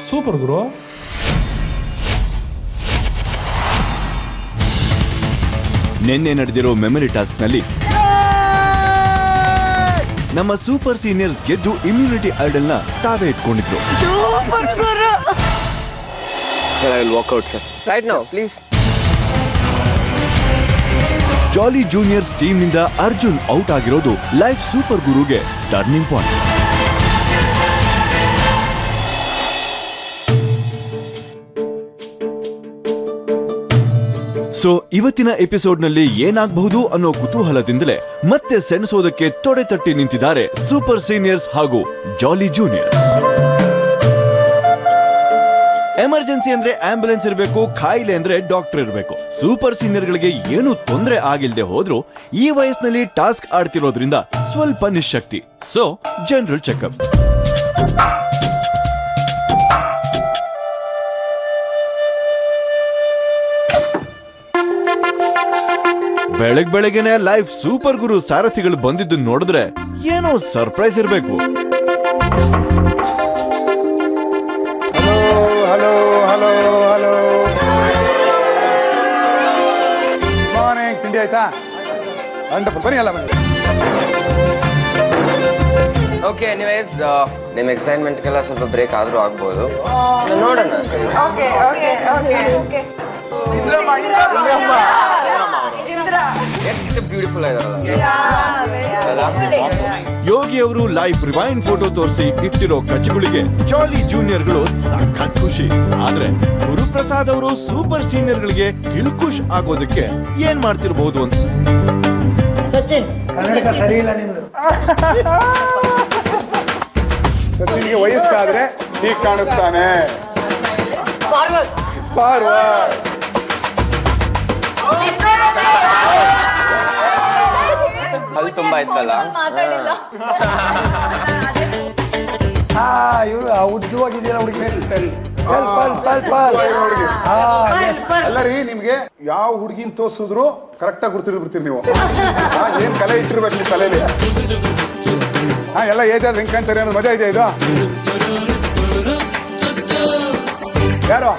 Super ಗುರು. ನಿನ್ನೆ ನಡೆದಿರೋ memory task ನಲ್ಲಿ ನಮ್ಮ ಸೂಪರ್ ಸೀನಿಯರ್ಸ್ ಗೆದ್ದು ಇಮ್ಯುನಿಟಿ ಐಡಲ್ ನ ತಾವೇ ಇಟ್ಕೊಂಡಿದ್ರು. Walkout sir right now please. Jolly juniors team ನಿಂದ ಅರ್ಜುನ್ ಔಟ್ ಆಗಿರೋದು ಲೈಫ್ ಸೂಪರ್ ಗುರುಗೆ ಟರ್ನಿಂಗ್ ಪಾಯಿಂಟ್. ಸೊ ಇವತ್ತಿನ ಎಪಿಸೋಡ್ ನಲ್ಲಿ ಏನಾಗಬಹುದು ಅನ್ನೋ ಕುತೂಹಲದಿಂದಲೇ ಮತ್ತೆ ಸೆಣಸೋದಕ್ಕೆ ತೊಡೆ ತಟ್ಟಿ ನಿಂತಿದ್ದಾರೆ ಸೂಪರ್ ಸೀನಿಯರ್ಸ್ ಹಾಗೂ ಜಾಲಿ ಜೂನಿಯರ್. ಎಮರ್ಜೆನ್ಸಿ ಅಂದ್ರೆ ಆಂಬ್ಯುಲೆನ್ಸ್ ಇರಬೇಕು, ಖಾಯಿಲೆ ಅಂದ್ರೆ ಡಾಕ್ಟರ್ ಇರಬೇಕು. ಸೂಪರ್ ಸೀನಿಯರ್ ಗಳಿಗೆ ಏನು ತೊಂದರೆ ಆಗಿಲ್ಲದೆ ಹೋದ್ರು ಈ ವಯಸ್ಸಿನಲ್ಲಿ ಟಾಸ್ಕ್ ಆಡ್ತಿರೋದ್ರಿಂದ ಸ್ವಲ್ಪ ನಿಶಕ್ತಿ. So general checkup. ಬೆಳಗ್ಗೆನೆ ಲೈಫ್ ಸೂಪರ್ ಗುರು ಸಾರಥಿಗಳು ಬಂದಿದ್ದು ನೋಡಿದ್ರೆ ಏನೋ ಸರ್ಪ್ರೈಸ್ ಇರಬೇಕು. Hello hello hello morning. ತಿಂಡಿ ಆಯ್ತಾ? ವಂಡರ್ಫುಲ್. ಬನ್ನಿ ಅಲ್ಲ ಬನ್ನಿ. ಓಕೆ ಎನಿವೇಸ್ ನಿಮ್ಮ ಎಕ್ಸೈಟ್ಮೆಂಟ್ಗೆಲ್ಲ ಸ್ವಲ್ಪ ಬ್ರೇಕ್ ಆದ್ರೂ ಆಗ್ಬೋದು. ನೋಡೋಣ. ಎಷ್ಟು ಬ್ಯೂಟಿಫುಲ್ ಆಗಿದಾರಲ್ಲ. ಯೋಗಿ ಅವರು ಲೈಫ್ ರಿವೈಂಡ್ ಫೋಟೋ ತೋರಿಸಿ ಇಟ್ಟಿರೋ ಕಚ್ಚುಗಳಿಗೆ ಜಾಲಿ ಜೂನಿಯರ್ಗಳು ಸಖತ್ ಖುಷಿ. ಆದ್ರೆ ಗುರುಪ್ರಸಾದ್ ಅವರು ಸೂಪರ್ ಸೀನಿಯರ್ ಗಳಿಗೆ ದಿಲ್ಖುಷ್ ಆಗೋದಕ್ಕೆ ಏನ್ ಮಾಡ್ತಿರ್ಬಹುದು ಅಂತ. ಸಚಿನ್ ಕನ್ನಡಕ ಸರಿ ಇಲ್ಲ ನಿಂದು. ಸಚಿನ್ಗೆ ವಯಸ್ಸಾದ್ರೆ ಹೀಗೆ ಕಾಣಿಸ್ತಾನೆ. ಫಾರ್ವರ್ಡ್. ಅಲ್ಲಿ ತುಂಬಾ ಇತ್ತಲ್ಲ. ಇವ್ರು ಉದ್ದವಾಗಿದೆಯಲ್ಲ ಹುಡುಗಿ. ಅಲ್ಲ ರೀ, ನಿಮ್ಗೆ ಯಾವ ಹುಡುಗಿನ ತೋರ್ಸಿದ್ರು ಕರೆಕ್ಟಾಗಿ ಬಿಡ್ತೀರಿ ನೀವು. ಏನ್ ಕಲೆ ಇಟ್ಟಿರ್ಬೇಕು ನಿಮ್ ತಲೆಯಲ್ಲಿ. ಎಲ್ಲ ಏಜ್ ಆದ್ರೆ ಹೆಂಗ್ ಕಾಣ್ತಾರೆ ಅನ್ನೋದು ಮಜಾ ಇದೆ. ಇದು ಯಾರು?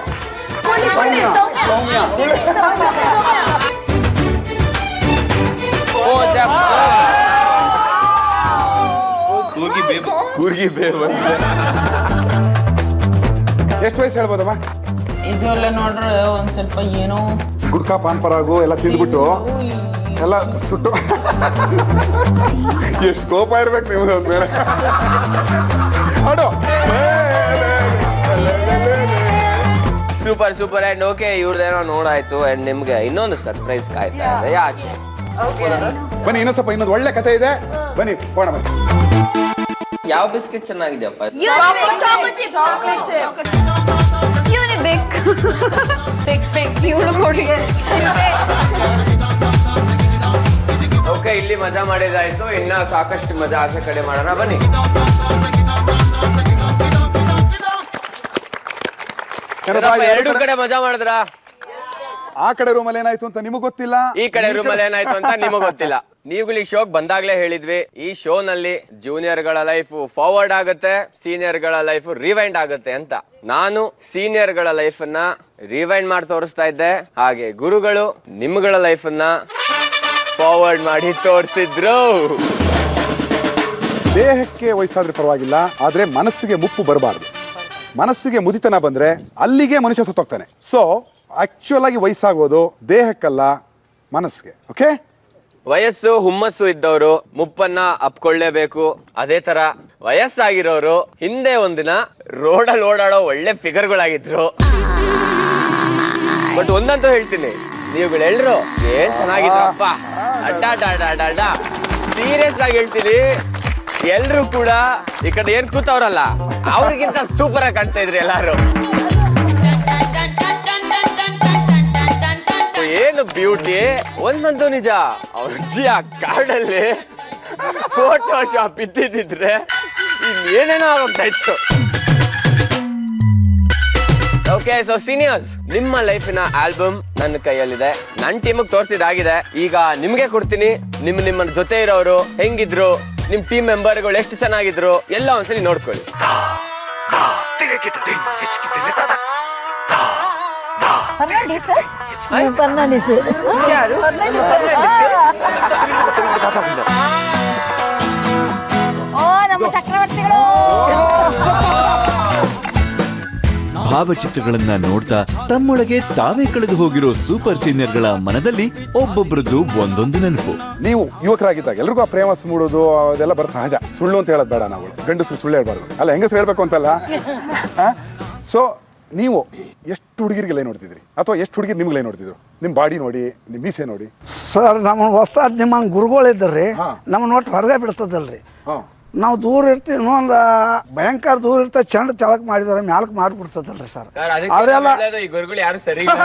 ಕೂರ್ಗಿ ಬೇವು. ಎಷ್ಟು ವಯಸ್ಸು ಹೇಳ್ಬೋದಮ್ಮ? ಇದೆಲ್ಲ ನೋಡ್ರೆ ಒಂದ್ ಸ್ವಲ್ಪ ಏನೋ ಗುಡ್ಕಾ ಪಾನ್ ಪರಾಗು ಎಲ್ಲ ತಿಂದ್ಬಿಟ್ಟು ಎಲ್ಲ ಸುಟ್ಟು ಎಷ್ಟು ಕೋಪ ಇರ್ಬೇಕು ನಿಮ್ದು ಒಂದ್ ಮೇಲೆ. ಸೂಪರ್ ಅಂಡ್ ಓಕೆ, ಇವ್ರದೇನೋ ನೋಡಾಯ್ತು. ಅಂಡ್ ನಿಮ್ಗೆ ಇನ್ನೊಂದು ಸರ್ಪ್ರೈಸ್ ಕಾಯ್ತಾ ಇದೆ. ಯಾಚೆ ಬನ್ನಿ, ಇನ್ನೊಂದು ಒಳ್ಳೆ ಕಥೆ ಇದೆ. ಬನ್ನಿ ಹೋಣ. ಬನ್ನಿ. ಯಾವ ಬಿಸ್ಕೆಟ್ ಚೆನ್ನಾಗಿದೆಯಪ್ಪ? ಓಕೆ, ಇಲ್ಲಿ ಮಜಾ ಮಾಡಿದಾಯ್ತು. ಇನ್ನ ಸಾಕಷ್ಟು ಮಜಾ ಆಚೆ ಕಡೆ ಮಾಡೋಣ. ಬನ್ನಿ. ಎರಡು ಕಡೆ ಮಜಾ ಮಾಡಿದ್ರ? ಆ ಕಡೆ ರೂಮಲ್ಲಿ ಏನಾಯ್ತು ಅಂತ ನಿಮಗ್ ಗೊತ್ತಿಲ್ಲ, ಈ ಕಡೆ ರೂಮಲ್ಲಿ ಏನಾಯ್ತು ಅಂತ ನಿಮಗ್ ಗೊತ್ತಿಲ್ಲ. ನೀವುಗಳು ಈ ಶೋಗ್ ಬಂದಾಗ್ಲೇ ಹೇಳಿದ್ವಿ, ಈ ಶೋ ನಲ್ಲಿ ಜೂನಿಯರ್ ಗಳ ಲೈಫ್ ಫಾರ್ವರ್ಡ್ ಆಗುತ್ತೆ, ಸೀನಿಯರ್ ಗಳ ಲೈಫ್ ರಿವೈಂಡ್ ಆಗುತ್ತೆ ಅಂತ. ನಾನು ಸೀನಿಯರ್ ಗಳ ಲೈಫ್ ಅನ್ನ ರಿವೈಂಡ್ ಮಾಡಿ ತೋರಿಸ್ತಾ ಇದ್ದೆ, ಹಾಗೆ ಗುರುಗಳು ನಿಮ್ಗಳ ಲೈಫ್ ಅನ್ನ ಫಾರ್ವರ್ಡ್ ಮಾಡಿ ತೋರಿಸಿದ್ರು. ದೇಹಕ್ಕೆ ವಯಸ್ಸಾದ್ರೆ ಪರವಾಗಿಲ್ಲ, ಆದ್ರೆ ಮನಸ್ಸಿಗೆ ಮುಪ್ಪು ಬರಬಾರ್ದು. ಮನಸ್ಸಿಗೆ ಮುದಿತನ ಬಂದ್ರೆ ಅಲ್ಲಿಗೆ ಮನುಷ್ಯ ಸತ್ತೋಗ್ತಾನೆ. ಸೊ ಆಕ್ಚುಯಲ್ ಆಗಿ ವಯಸ್ಸಾಗೋದು ದೇಹಕ್ಕಲ್ಲ, ಮನಸ್ಸಿಗೆ. ಓಕೆ, ವಯಸ್ಸು ಹುಮ್ಮಸ್ಸು ಇದ್ದವರು ಮುಪ್ಪನ್ನ ಅಪ್ಕೊಳ್ಳೇಬೇಕು. ಅದೇ ತರ ವಯಸ್ಸಾಗಿರೋರು ಹಿಂದೆ ಒಂದಿನ ರೋಡಲ್ಲಿ ಓಡಾಡೋ ಒಳ್ಳೆ ಫಿಗರ್ಗಳಾಗಿದ್ರು. ಬಟ್ ಒಂದಂತೂ ಹೇಳ್ತೀನಿ, ನೀವುಗಳೆಲ್ಲರೂ ಏನ್ ಚೆನ್ನಾಗಿದ್ರಪ್ಪ. ಅಡ್ಡ ಸೀರಿಯಸ್ ಆಗಿ ಹೇಳ್ತೀನಿ, ಎಲ್ರು ಕೂಡ ಈ ಕಡೆ ಏನ್ ಕೂತವ್ರಲ್ಲ ಅವ್ರಿಗಿಂತ ಸೂಪರ್ ಆಗಿ ಕಾಣ್ತಾ ಇದ್ರಿ ಎಲ್ಲಾರು. ಏನು ಬ್ಯೂಟಿ. ಒಂದಂತೂ ನಿಜ, ಅವ್ರಜ್ಜಿ ಆ ಕಾರ್ಡಲ್ಲಿ ಫೋಟೋ ಶಾಪ್ ಇದ್ದಿದ್ರೆ ಇನ್ನೇನೇನೋ ಆಗೋಗ್ತಾ ಇತ್ತು. ಓಕೆ, ಸೊ ಸೀನಿಯರ್ಸ್, ನಿಮ್ಮ ಲೈಫಿನ ಆಲ್ಬಮ್ ನನ್ನ ಕೈಯಲ್ಲಿದೆ. ನನ್ನ ಟೀಮಿಗೆ ತೋರಿಸಿದಾಗಿದೆ. ಈಗ ನಿಮ್ಗೆ ಕೊಡ್ತೀನಿ. ನಿಮ್ಮ ಜೊತೆ ಇರೋರು ಹೆಂಗಿದ್ರು, ನಿಮ್ ಟೀಮ್ ಮೆಂಬರ್ಗಳು ಎಷ್ಟು ಚೆನ್ನಾಗಿದ್ರು ಎಲ್ಲ ಒಂದ್ಸಲಿ ನೋಡ್ಕೊಳ್ಳಿ. ಫರ್ನಾಂಡಿಸ್ ಯಾರು? ಓ ನಮ್ಮ ಚಕ್ರವರ್ತಿಗಳು. ಭಾವಚಿತ್ರಗಳನ್ನ ನೋಡ್ತಾ ತಮ್ಮೊಳಗೆ ತಾವೇ ಕಳೆದು ಹೋಗಿರೋ ಸೂಪರ್ ಸೀನಿಯರ್ಗಳ ಮನದಲ್ಲಿ ಒಬ್ಬೊಬ್ರದ್ದು ಒಂದೊಂದು ನೆನಪು. ನೀವು ಯುವಕರಾಗಿದ್ದಾಗ ಎಲ್ರಿಗೂ ಆ ಪ್ರೇಮ ಮೂಡೋದು ಅದೆಲ್ಲ ಬರೋ ಸಹಜ. ಸುಳ್ಳು ಅಂತ ಹೇಳೋದು ಬೇಡ, ನಾವು ಗಂಡಸರು ಸುಳ್ಳು ಹೇಳ್ಬಾರ್ದು ಅಲ್ಲ, ಹೆಂಗಸರು ಹೇಳ್ಬೇಕು ಅಂತಲ್ಲ. ಸೊ ನೀವು ಎಷ್ಟು ಹುಡುಗಿರಿಗೆ ಲೈನ್ ನೋಡ್ತಿದ್ರಿ ಅಥವಾ ಎಷ್ಟು ಹುಡುಗಿರು ನಿಮ್ಗೆ ಲೈನ್ ನೋಡ್ತಿದ್ರು? ನಿಮ್ ಬಾಡಿ ನೋಡಿ, ನಿಮ್ ಮೀಸೆ ನೋಡಿ. ಸರ್ ನಮ್ಮ ಹೊಸ ನಿಮ್ಮ ಗುರುಗಳು ಇದ್ದಾರ್ರಿ, ಹಾ. ನಮ್ಮನ್ನ ಒಟ್ಟು ಹೊರಗೆ ಬಿಡ್ತದಲ್ರಿ. ಹಾ. ನಾವು ದೂರ ಇರ್ತೀವಿ, ಇನ್ನೊಂದು ಭಯಂಕರ ದೂರ ಇರ್ತ ಚಂಡ ಚಳಕ್ ಮಾಡಿದ್ರೆ ಮ್ಯಾಲಕ್ ಮಾಡ್ಬಿಡ್ತದಲ್ರಿ ಸರ್. ಸರ್, ಅದಕ್ಕೆ ಅವರೆಲ್ಲ ಒಳ್ಳೇದು, ಈ ಗುರುಗಳು ಯಾರು ಸರಿ ಇಲ್ಲ.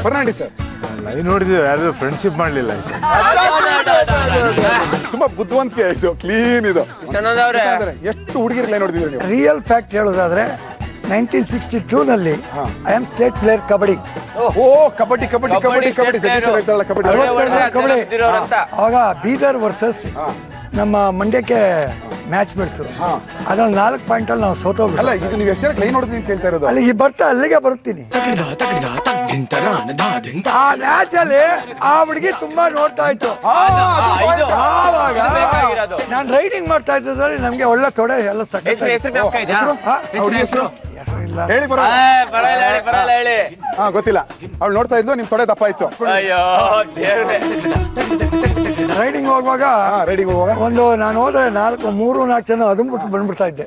ಫರ್ನಾಂಡಿಸ್ ಸರ್ ಲೈನ್ ನೋಡಿದೀವಿ, ಯಾರು ಫ್ರೆಂಡ್ಶಿಪ್ ಮಾಡ್ಲಿಲ್ಲ. ತುಂಬಾ ಬುದ್ಧಿವಂತಿಕೆ ಇದು, ಕ್ಲೀನ್ ಇದು. ವಿಶ್ವನಾಥ್ ಅವ್ರೆ, ಎಷ್ಟು ಹುಡುಗಿರಿಗೆ ಲೈನ್ ನೋಡ್ತಿದ್ರಿ ನೀವು? ರಿಯಲ್ ಫ್ಯಾಕ್ಟ್ ಹೇಳೋದಾದ್ರೆ 1962 ನಲ್ಲಿ ಹಾ. I am state player kabaddi. ಓ ಕಬಡ್ಡಿ ಕಬಡ್ಡಿ ಕಬಡ್ಡಿ ಕಬಡ್ಡಿ ಹೇಳ್ತಾರಲ್ಲ ಕಬಡ್ಡಿ. ಅವಾಗ ಬೀದರ್ ವರ್ಸಸ್ ಹಾ. ನಮ್ಮ ಮಂಡ್ಯಕ್ಕೆ ಮ್ಯಾಚ್ ಬೀಳ್ತು. ಹಾ. ಅದ್ರಲ್ಲಿ 4 ಪಾಯಿಂಟ್ ಅಲ್ಲಿ ನಾವು ಅಲ್ಲ, ಸೋತೋಗ್ಬಿಟ್ಟು ಇದು ನೀವು ಎಷ್ಟು ಜನಕ್ಕೆ ಲೈನ್ ನೋಡ್ತೀನಿ ಅಂತ ಕೇಳ್ತಾ ಇರೋದು? ಅಲ್ಲಿಗೆ ಅಲ್ಲಿಗೆ ಬರ್ತೀನಿ. ಆ ಮ್ಯಾಚ್ ಅಲ್ಲಿ ಆ ಹುಡುಗಿ ತುಂಬಾ ನೋಡ್ತಾ ಇತ್ತು. ಆವಾಗ ನಾನು ರೈಡಿಂಗ್ ಮಾಡ್ತಾ ಇದ್ದಲ್ಲಿ ನಮ್ಗೆ ಒಳ್ಳೆ ತೊಡೆ ಎಲ್ಲ ಹೆಸರು ಜ್ಞಾಪಕ ಇದೆಯಾ? ಹೆಸರಿಲ್ಲ. ಹೇಳಿ ಬರೋ. ಪರವಾಗಿಲ್ಲ ಹೇಳಿ. ಹಾ, ಗೊತ್ತಿಲ್ಲ. ಅವಳು ನೋಡ್ತಾ ಇದ್ಲು, ನಿಮ್ ತೊಡೆ ದಪ್ಪ ಇತ್ತು. ಅಯ್ಯೋ ದೇವ್ರೆ. ರೈಡಿಂಗ್ ಹೋಗುವಾಗ ರೆಡಿಗೆ ಹೋಗುವಾಗ ಒಂದು ನಾನು ಹೋದ್ರೆ 3-4 ಜನ ಅದನ್ಬಿಟ್ಟು ಬಂದ್ಬಿಡ್ತಾ ಇದ್ದೆ.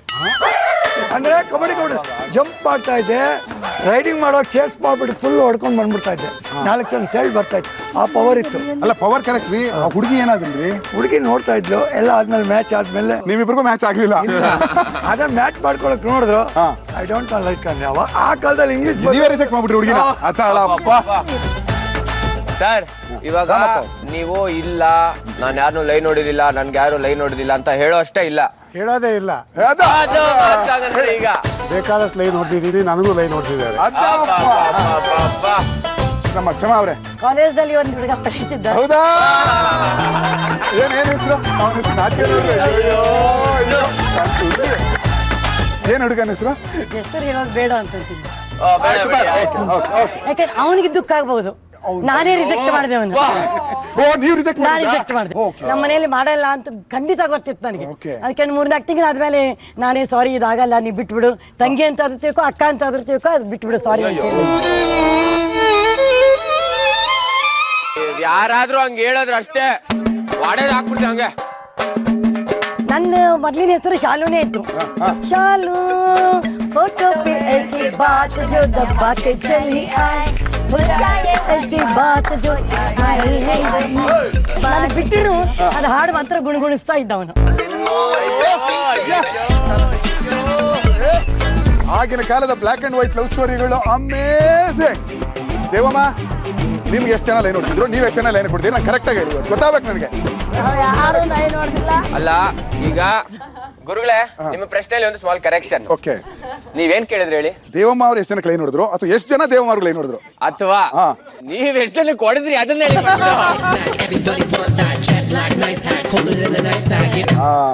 ಅಂದ್ರೆ ಕಬಡ್ಡಿ ಜಂಪ್ ಮಾಡ್ತಾ ಇದ್ದೆ, ರೈಡಿಂಗ್ ಮಾಡುವಾಗ ಚೇಸ್ ಮಾಡ್ಬಿಟ್ಟು ಫುಲ್ ಹೊಡ್ಕೊಂಡು ಬಂದ್ಬಿಡ್ತಾ ಇದ್ದೆ. 4 ಜನ ತೇಳಿ ಬರ್ತಾ ಇತ್ತು. ಆ ಪವರ್ ಇತ್ತು. ಅಲ್ಲ, ಪವರ್ ಕರೆಕ್ಟ್ ರೀ. ಆ ಹುಡುಗಿ ಏನಾದ್ರಿ? ಹುಡುಗಿ ನೋಡ್ತಾ ಇದ್ಲು. ಎಲ್ಲ ಆದ್ಮೇಲೆ ಮ್ಯಾಚ್ ಆದ್ಮೇಲೆ ನೀವಿಬ್ರಿಗೂ ಮ್ಯಾಚ್ ಆಗ್ಲಿಲ್ಲ. ಅದ ಮ್ಯಾಚ್ ಮಾಡ್ಕೊಳಕ್ ನೋಡಿದ್ರು. ಹಾ. ಐ ಡೋಂಟ್ ಲೈಕ್ ಅಂದ್ರೆ ಆ ಕಾಲದಲ್ಲಿ ಇಂಗ್ಲಿಷ್ ನೀವೇ ರಿಜೆಕ್ಟ್ ಮಾಡ್ಬಿಟ್ರಿ ಹುಡುಗಿನ. ಅಪ್ಪ. ಸರ್, ಇವಾಗ ನೀವು ಇಲ್ಲ, ನಾನು ಯಾರನ್ನೂ ಲೈನ್ ನೋಡಿದಿಲ್ಲ, ನನ್ಗೆ ಯಾರು ಲೈನ್ ನೋಡಿದಿಲ್ಲ ಅಂತ ಹೇಳೋ ಅಷ್ಟೇ ಇಲ್ಲ. ಹೇಳೋದೇ ಇಲ್ಲ. ಅದು ಮಾತಾಗತ್ತೆ ಈಗ. ಬೇಕಾದಷ್ಟು ಲೈನ್ ಹೊಡ್ತಿದ್ದೀನಿ, ನನಗೂ ಲೈನ್ ಹೊಡ್ತಿದ್ದಾರೆ. ನಮ್ಮ ಕ್ಷಮಾ ಅವ್ರೆ, ಕಾಲೇಜ್ದಲ್ಲಿ ಒಂದು ಹುಡುಗ ಪರಿಚಿದ್ದ. ಹೌದಾ? ಏನ್ ಹೆಸರು? ಅವನ ಹೆಸರು ನಾಚಿಕೆ. ಏನ್ ಹುಡುಗನ ಹೆಸರು? ಹೆಸರು ಹೇಳೋದು ಬೇಡ ಅಂತ ಅಂತಿದ್ದೆ. ಓಕೆ. ಯಾಕಂದ್ರೆ ಅವನಿಗೆ ದುಃಖ ಆಗ್ಬಹುದು. ನಾನೇ ರಿಜೆಕ್ಟ್ ಮಾಡಿದೆ ಅವನು. ಓ, ನೀವು ರಿಜೆಕ್ಟ್ ನಾನು ರಿಜೆಕ್ಟ್ ಮಾಡಿದೆ. ನಮ್ಮ ಮನೆಯಲ್ಲಿ ಮಾಡಲ್ಲ ಅಂತ ಖಂಡಿತ ಗೊತ್ತಿತ್ತು ನನಗೆ. Okay. ಅದಕ್ಕೆ 3-4 ತಿಂಗಳು ಆದ್ಮೇಲೆ ನಾನೇ ಸಾರಿ, ಇದಾಗಲ್ಲ, ನೀ ಬಿಟ್ಬಿಡು, ತಂಗಿ ಅಂತ ಆದ್ರೂ ತಿಳ್ಕೊ, ಅಕ್ಕ ಅಂತ ಆದ್ರೂ ತಿಳ್ಕೊ, ಅದು ಬಿಟ್ಬಿಡು, ಸಾರಿ ಅಂತ ಹೇಳಿ. ಯಾರಾದ್ರೂ ಹಂಗ ಹೇಳಿದ್ರು ಅಷ್ಟೇ, ವಾಡೇದ್ ಹಾಕ್ಬಿಡ್ತೀವಿ ಹಂಗೆ. ನನ್ನ ಮೊದಲಿನ ಹೆಸರು ಶಾಲುನೇ ಇತ್ತು. ಶಾಲು ಫೋಟೋ ಪೆ ಐಸಿ ಬಾತ್ ಜೋ ದಬ್ಬಾಕೆ ಚಲಿ ಆಯ್, ಮುಸ್ಕಾಯೆ ಐಸಿ ಬಾತ್ ಜೋ ಆಯ್ ಹೈ. ನಾನು ಬಿಟ್ಟಿರು ಅದು ಹಾಡು ಮಾತ್ರ ಗುಣಗುಣಿಸ್ತಾ ಇದ್ದ ಅವನು. ಆಗಿನ ಕಾಲದ ಬ್ಲಾಕ್ ಅಂಡ್ ವೈಟ್ ಲವ್ ಸ್ಟೋರಿಗಳು ಅಮೇಜಿಂಗ್. ದೇವಮ್ಮ, ನಿಮ್ಗೆ ಎಷ್ಟು ಜನ ಲೈನ್ ನೋಡ್ತಿದ್ರು? ನೀವ್ ಎಷ್ಟು ಜನ ಲೈನ್ ಕೊಡ್ತೀರಿ? ನಾನು ಕರೆಕ್ಟ್ ಆಗಿ ಹೇಳಿ, ಗೊತ್ತಾಗ್ಬೇಕು ನನಗೆ. ಯಾರು ನೈ ನೋಡ್ತಿಲ್ಲ. ಅಲ್ಲ, ಈಗ ಗುರುಗಳೇ, ನಿಮ್ಮ ಪ್ರಶ್ನೆಯಲ್ಲಿ ಒಂದು ಸ್ಮಾಲ್ ಕರೆಕ್ಷನ್. ಓಕೆ. ನೀವೇನ್ ಕೇಳಿದ್ರಿ ಹೇಳಿ? ದೇವಮ್ಮ ಅವ್ರು ಎಷ್ಟು ಜನಕ್ಕೆ ಲೈನ್ ನೋಡಿದ್ರು ಅಥವಾ ಎಷ್ಟು ಜನ ದೇವಮ್ಮ ಅವ್ರಿಗೆ ಲೈನ್ ನೋಡಿದ್ರು? ಅಥವಾ ಹಾ. ನೀವ್ ಎಷ್ಟು ಜನಕ್ಕೆ ಹೊಡೆದ್ರಿ ಅದನ್ನ ಹೇಳಿ.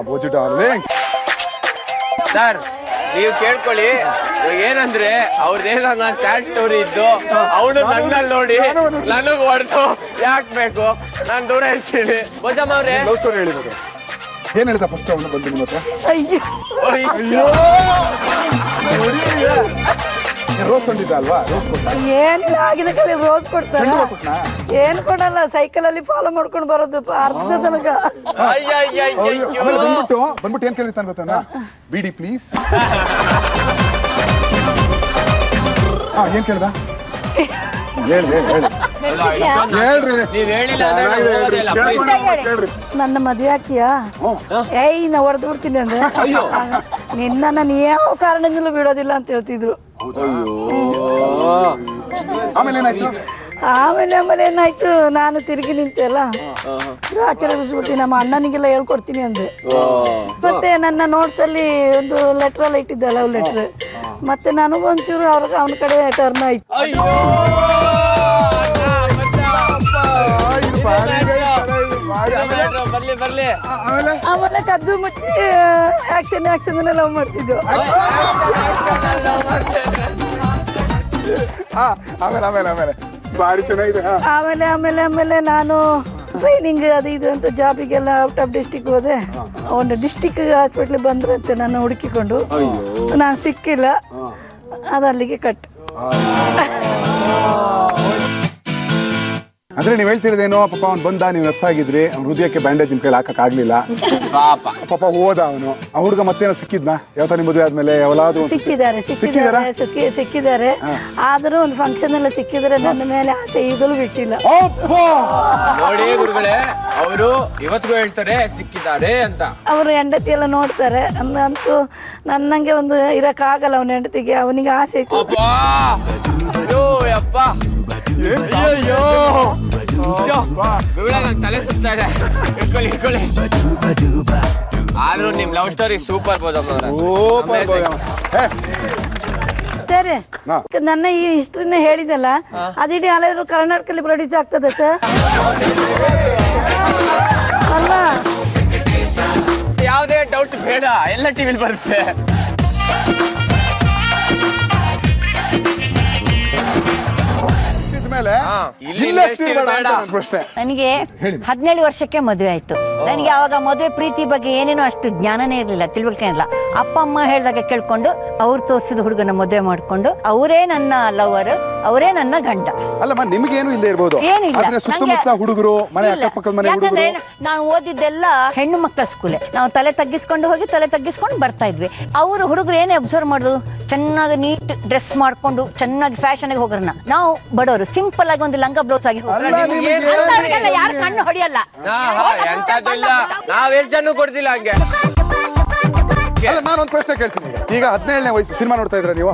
ಬೋಜು ಡಾರ್ಲಿಂಗ್. ಸರ್, ನೀವು ಕೇಳ್ಕೊಳ್ಳಿ. ಏನಂದ್ರೆ ಅವ್ರದ್ದೇನೋ ಸ್ಯಾಡ್ ಸ್ಟೋರಿ ಇದ್ದು, ಅವನು ನಂಗಲ್ಲಿ ನೋಡಿ ನನಗ್ ಹೊಡೆದು ಯಾಕೆ ಬೇಕು, ನಾನ್ ದೂರ ಇರ್ತೀನಿ. ಬೋಜಮ್ಮ ಅವ್ರೆ, ಲವ್ ಸ್ಟೋರಿ ಹೇಳಿರೋದು ಏನ್ ಹೇಳ್ತಾ ಫಸ್ಟ್ ಅವನು ಬಂದು ನಿಮ್ಮ ಹತ್ರ? ಅಯ್ಯೋ, ರೋಸ್ ತಂದಿದ್ದ ಅಲ್ವಾ? ರೋಸ್ ಕೊಟ್ಟ? ಏನಿಲ್ಲ, ಆಗಿನ ಕಡೆ ರೋಸ್ ಕೊಡ್ತಾರೆ. ಚೆಂಡು ಹೂವ ಕೊಟ್ನಾ? ಏನ್ ಕೊಡಲ್ಲ, ಸೈಕಲ್ ಅಲ್ಲಿ ಫಾಲೋ ಮಾಡ್ಕೊಂಡು ಬರೋದು ಅರ್ಧ ತನಕ. ಆಮೇಲೆ ಬಂದ್ಬಿಟ್ಟು ಏನ್ ಕೇಳಿರ್ತಾನೆ ಗೊತ್ತಾನ? ಬಿಡಿ ಪ್ಲೀಸ್. ಏನ್ ಕೇಳ್ದ? ಹೇಳ್ರಿ. ನೀವ್ ಹೇಳಿಲ್ಲ ಅಂದ್ರೆ ಕೇಳ್ರಿ. ನನ್ನ ಮದ್ವೆ ಆಗ್ತೀಯಾ? ಏಯ್, ನಾ ಹೊಡೆದು ಬಿಡ್ತೀನಿ ಅಂದ್ರೆ ನಿನ್ನ ನಾನು ಯಾವ ಕಾರಣದಿಂದಲೂ ಬಿಡೋದಿಲ್ಲ ಅಂತ ಹೇಳ್ತಿದ್ರು. ಆಮೇಲೆ ಏನಾಯ್ತು? ಆಮೇಲೆ ಏನಾಯ್ತು, ನಾನು ತಿರುಗಿ ನಿಂತೆಲ್ಲ ಆಚರಿಸ್ಬಿಟ್ಟು ನಮ್ಮ ಅಣ್ಣನಿಗೆಲ್ಲ ಹೇಳ್ಕೊಡ್ತೀನಿ ಅಂದೆ. ಮತ್ತೆ ನನ್ನ ನೋಟ್ಸ್ ಅಲ್ಲಿ ಒಂದು ಲೆಟರ್ ಎಲ್ಲ ಇಟ್ಟಿದ್ದೆ, ಲವ್ ಲೆಟರ್. ಮತ್ತೆ ನನಗೊಂಚೂರು ಅವನ ಕಡೆ ಟರ್ನ್ ಆಯ್ತು. ಬರ್ಲಿ ಬರ್ಲಿ. ಆಮೇಲೆ ಕದ್ದು ಮುಚ್ಚಿ ಆಕ್ಷನ್ ಲವ್ ಮಾಡ್ತಿದ್ವು. ಆಮೇಲೆ ಭಾರಿ ಚೆನ್ನಾಗಿದೆ. ಆಮೇಲೆ ನಾನು ಟ್ರೈನಿಂಗ್ ಅದು ಇದು ಅಂತ ಜಾಬಿಗೆಲ್ಲ ಔಟ್ ಆಫ್ ಡಿಸ್ಟಿಕ್ ಹೋದೆ. ಒಂದು ಡಿಸ್ಟಿಕ್ ಹಾಸ್ಪಿಟ್ಲ್ ಬಂದ್ರಂತೆ ನಾನು ಹುಡುಕಿಕೊಂಡು, ನಾನು ಸಿಕ್ಕಿಲ್ಲ, ಅದು ಅಲ್ಲಿಗೆ ಕಟ್. ಅಂದ್ರೆ ನೀವ್ ಹೇಳ್ತಿರೋದೇನೋ, ಪಾಪ ಅವ್ನು ಬಂದ, ನೀವು ನರ್ಸ್ ಆಗಿದ್ರಿ, ಅವ್ನ ಹೃದಯಕ್ಕೆ ಬ್ಯಾಂಡೇಜ್ ನಿಮ್ ಕೈಲಿ ಹಾಕಕ್ ಆಗ್ಲಿಲ್ಲ, ಪಾಪ ಹೋದ ಅವನು. ಆ ಹುಡುಗ ಮತ್ತೇನೋ ಸಿಕ್ಕಿದ್ನಾ ಯಾವತ್ತ ನಿಮ್ ಮದುವೆ ಆದ್ಮೇಲೆ? ಯಾವಲಾದ್ರು ಸಿಕ್ಕಿದ್ದಾರೆ. ಆದ್ರೂ ಒಂದು ಫಂಕ್ಷನ್ ಎಲ್ಲ ಸಿಕ್ಕಿದ್ರೆ ನನ್ನ ಮೇಲೆ ಆಸೆ ಈಗಲೂ ಬಿಟ್ಟಿಲ್ಲ. ನೋಡಿ ಗುರುಗಳೇ, ಅವರು ಇವತ್ತಿಗೂ ಹೇಳ್ತಾರೆ ಸಿಕ್ಕಿದ್ದಾರೆ ಅಂತ. ಅವರು ಹೆಂಡತಿ ಎಲ್ಲ ನೋಡ್ತಾರೆ. ಅಂತೂ ನನ್ನಂಗೆ ಒಂದು ಇರಕ್ ಆಗಲ್ಲ ಅವನ ಹೆಂಡತಿಗೆ, ಅವನಿಗೆ ಆಸೆ ಇತ್ತು. ತಲೆ ಸುತ್ತಾ ಇದೆ. ಇಟ್ಕೊಳ್ಳಿ. ಆದ್ರೂ ನಿಮ್ ಲವ್ ಸ್ಟೋರಿ ಸೂಪರ್ ಸರ್. ನನ್ನ ಈ ಹಿಸ್ಟ್ರಿನ ಹೇಳಿದಲ್ಲ, ಅದಿಡೀ ಹಲವರು ಕರ್ನಾಟಕದಲ್ಲಿ ಪ್ರೊಡ್ಯೂಸ್ ಆಗ್ತದೆ ಸರ್. ಅಲ್ಲ, ಯಾವುದೇ ಡೌಟ್ ಬೇಡ, ಎಲ್ಲ ಟಿವಿಲಿ ಬರುತ್ತೆ. ನನಗೆ 17 ವರ್ಷಕ್ಕೆ ಮದುವೆ ಆಯ್ತು. ನನಗೆ ಅವಾಗ ಮದುವೆ ಪ್ರೀತಿ ಬಗ್ಗೆ ಏನೇನೋ ಅಷ್ಟು ಜ್ಞಾನನೇ ಇರಲಿಲ್ಲ, ತಿಳುವಳಿಕೆ ಇರಲಿಲ್ಲ. ಅಪ್ಪ ಅಮ್ಮ ಹೇಳಿದಾಗ ಕೇಳ್ಕೊಂಡು ಅವ್ರು ತೋರಿಸಿದ ಹುಡುಗನ ಮದುವೆ ಮಾಡ್ಕೊಂಡು ಅವರೇ ನನ್ನ ಲವರ್, ಅವರೇ ನನ್ನ ಗಂಡ. ಅಲ್ಲಮ್ಮ, ನಿಮ್ಗೇನು ಇಲ್ಲದೆ ಇರ್ಬೋದು, ಸುತ್ತಮುತ್ತ ಹುಡುಗರು, ಮನೆ ಅಕ್ಕಪಕ್ಕದ ಮನೆ ಹುಡುಗರು. ನಾನು ಓದಿದ್ದೆಲ್ಲ ಹೆಣ್ಣು ಮಕ್ಕಳ ಸ್ಕೂಲೇ. ನಾವು ತಲೆ ತಗ್ಗಿಸ್ಕೊಂಡು ಹೋಗಿ ತಲೆ ತಗ್ಗಿಸ್ಕೊಂಡು ಬರ್ತಾ ಇದ್ವಿ. ಅವರು ಹುಡುಗರು ಏನೇ ಅಬ್ಸರ್ವ್ ಮಾಡುದು, ಚೆನ್ನಾಗಿ ನೀಟ್ ಡ್ರೆಸ್ ಮಾಡ್ಕೊಂಡು ಚೆನ್ನಾಗಿ ಫ್ಯಾಷನ್ ಆಗಿ ಹೋಗ್ರನ್ನ. ನಾವು ಬಡವರು ಸಿಂಪಲ್ ಆಗಿ ಒಂದು ಲಂಗ ಬ್ಲೌಸ್ ಆಗಿ ಹೋಗ್ತಾರೆ. ಯಾರು ಕಣ್ಣು ಹೊಡಿಯಲ್ಲ. ನಾವ್ ಎಷ್ಟು ಜನ ಕೊಡ್ತಿಲ್ಲ ಹಂಗೆ. ನಾನೊಂದು ಪ್ರಶ್ನೆ ಕೇಳ್ತೀನಿ. ಈಗ 17ನೇ ವಯಸ್ಸು ಸಿನಿಮಾ ನೋಡ್ತಾ ಇದ್ರ ನೀವು?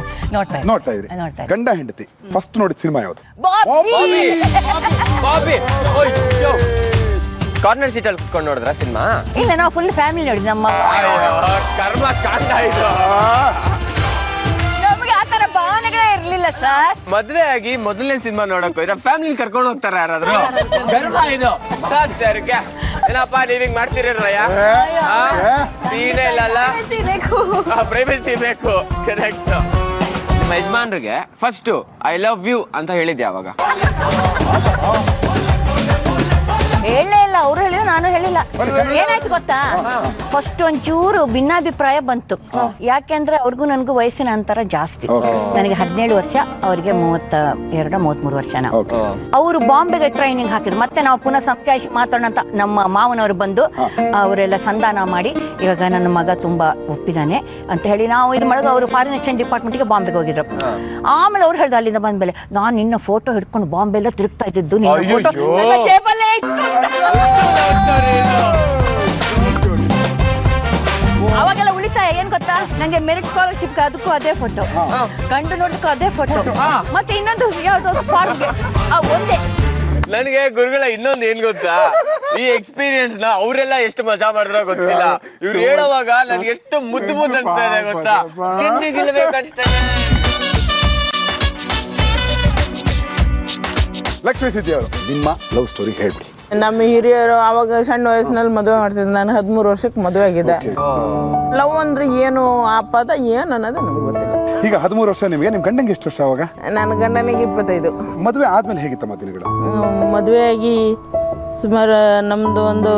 ನೋಡ್ತಾ ಇದ್ರಿ. ಗಂಡ ಹೆಂಡತಿ ಫಸ್ಟ್ ನೋಡಿದ ಸಿನಿಮಾ ಯಾವ್ದು? ಕಾರ್ನರ್ ಸೀಟ್ ಅಲ್ಲಿ ಕುತ್ಕೊಂಡು ನೋಡಿದ್ರ ಸಿನಿಮಾ? ಇಲ್ಲ, ನಾವು ಫುಲ್ ಫ್ಯಾಮಿಲಿ ನೋಡಿದ್ವಿ. ನಮ್ಮ ಕರ್ಮ ಕಾಂಡ ಇದು. ನಮಗೆ ಆತರ ಭಾವನೆಗಳೇ ಇರ್ಲಿಲ್ಲ ಸರ್. ಮದ್ವೆ ಆಗಿ ಮೊದಲನೇ ಸಿನಿಮಾ ನೋಡಕ್ ಹೋಯ್ರ ಫ್ಯಾಮಿಲಿ ಕರ್ಕೊಂಡು ಹೋಗ್ತಾರ ಯಾರಾದ್ರು? ಕರ್ಮ ಇದು. ಸರ್ಗೆ ಏನಪ್ಪಾ ನೀವ್ ಹಿಂಗ್ ಮಾಡ್ತೀರಯ್ಯ? ಸೀನೇ ಇಲ್ಲಲ್ಲ, ಪ್ರೈವಸಿ ಬೇಕು. ಕರೆಕ್ಟ್. ನಿಮ್ಮ ಯಜಮಾನ್ರಿಗೆ ಫಸ್ಟ್ ಐ ಲವ್ ಯು ಅಂತ ಹೇಳಿದ್ದೆ ಅವಾಗ? ಹೇಳಲೇ ಇಲ್ಲ. ಅವ್ರು ಹೇಳಿದ್ರು, ನಾನು ಹೇಳಿಲ್ಲ. ಏನಾಯ್ತು ಗೊತ್ತಾ, ಫಸ್ಟ್ ಒಂಚೂರು ಭಿನ್ನಾಭಿಪ್ರಾಯ ಬಂತು. ಯಾಕೆಂದ್ರೆ ಅವ್ರಿಗೂ ನನ್ಗೂ ವಯಸ್ಸಿನ ಅಂತರ ಜಾಸ್ತಿ. ನನಗೆ 17 ವರ್ಷ, ಅವ್ರಿಗೆ 32-33 ವರ್ಷ. ಅವರು ಬಾಂಬೆಗೆ ಟ್ರೈನಿಂಗ್ ಹಾಕಿದ್ರು. ಮತ್ತೆ ನಾವು ಪುನಃ ಸಂಖ್ಯಾಯಿಸಿ ಮಾತಾಡೋಣ ಅಂತ ನಮ್ಮ ಮಾವನವರು ಬಂದು ಅವರೆಲ್ಲ ಸಂಧಾನ ಮಾಡಿ, ಇವಾಗ ನನ್ನ ಮಗ ತುಂಬಾ ಒಪ್ಪಿದಾನೆ ಅಂತ ಹೇಳಿ ನಾವು ಇದು ಮಾಡಿದ್ರು. ಅವರು ಫಾರಿನ್ ಎಕ್ಸ್ಚೇಂಜ್ ಡಿಪಾರ್ಟ್ಮೆಂಟ್ಗೆ ಬಾಂಬೆಗೆ ಹೋಗಿದ್ರು. ಆಮೇಲೆ ಅವ್ರು ಹೇಳ್ದು, ಅಲ್ಲಿಂದ ಬಂದ್ಮೇಲೆ ನಾನು ನಿನ್ನ ಫೋಟೋ ಹಿಡ್ಕೊಂಡು ಬಾಂಬೆ ಎಲ್ಲ ತಿರುಗ್ತಾ ಇದ್ದಿದ್ದು, ನಿನ್ನ ಫೋಟೋ ಜೇಬಲ್ಲೇ ಇತ್ತು. ಅವಾಗೆಲ್ಲ ಉಳಿತಾಯ ಏನ್ ಗೊತ್ತಾ, ನಂಗೆ ಮೆರಿಟ್ ಸ್ಕಾಲರ್ಶಿಪ್ ಅದಕ್ಕೂ ಅದೇ ಫೋಟೋ, ಗಂಡು ನೋಡಕ್ಕೂ ಅದೇ ಫೋಟೋ, ಮತ್ತೆ ಇನ್ನೊಂದು ಯಾವ್ದು ಫಾರ್ಮ್ಗೆ ಒಂದೇ. ನನಗೆ ಗುರುಗಳ ಇನ್ನೊಂದು ಏನ್ ಗೊತ್ತಾ, ಈ ಎಕ್ಸ್ಪೀರಿಯನ್ಸ್ ನ ಅವರೆಲ್ಲ ಎಷ್ಟು ಮಜಾ ಮಾಡಿದ್ರೋ ಗೊತ್ತಿಲ್ಲ. ಇವ್ರು ಹೇಳುವಾಗ ನನ್ಗೆ ಎಷ್ಟು ಮುದ್ದು ಅನ್ಸ್ತಾ ಇದೆ ಗೊತ್ತಾ, ಗಿಲ್ಬೇಕನ್ಸ್ತಾ ಇದೆ. ಲಕ್ಷ್ಮೀ ಸಿದ್ದಿ ಅವರು, ನಿಮ್ಮ ಲವ್ ಸ್ಟೋರಿ ಹೇಳ್ಬಿಡಿ. ನಮ್ಮ ಹಿರಿಯರು ಅವಾಗ ಸಣ್ಣ ವಯಸ್ಸಿನಲ್ಲಿ ಮದುವೆ ಮಾಡ್ತಿದ್ದೆ. ನಾನು 13 ವರ್ಷಕ್ಕೆ ಮದುವೆ ಆಗಿದೆ. ಲವ್ ಅಂದ್ರೆ ಏನು, ಆ ಪದ ಏನು ಅನ್ನೋದು ನಮ್ಗೆ ಗೊತ್ತಿಲ್ಲ. ಈಗ 13 ವರ್ಷ ನಿಮಗೆ, ನಿಮ್ ಗಂಡಂಗೆ ಎಷ್ಟು ವರ್ಷ ಅವಾಗ? ನನ್ನ ಗಂಡನಿಗೆ 25. ಮದುವೆ ಆದ್ಮೇಲೆ ಹೇಗಿತ್ತಮ್ಮ ದಿನಗಳು? ಮದುವೆ ಆಗಿ ಸುಮಾರು ನಮ್ದು ಒಂದು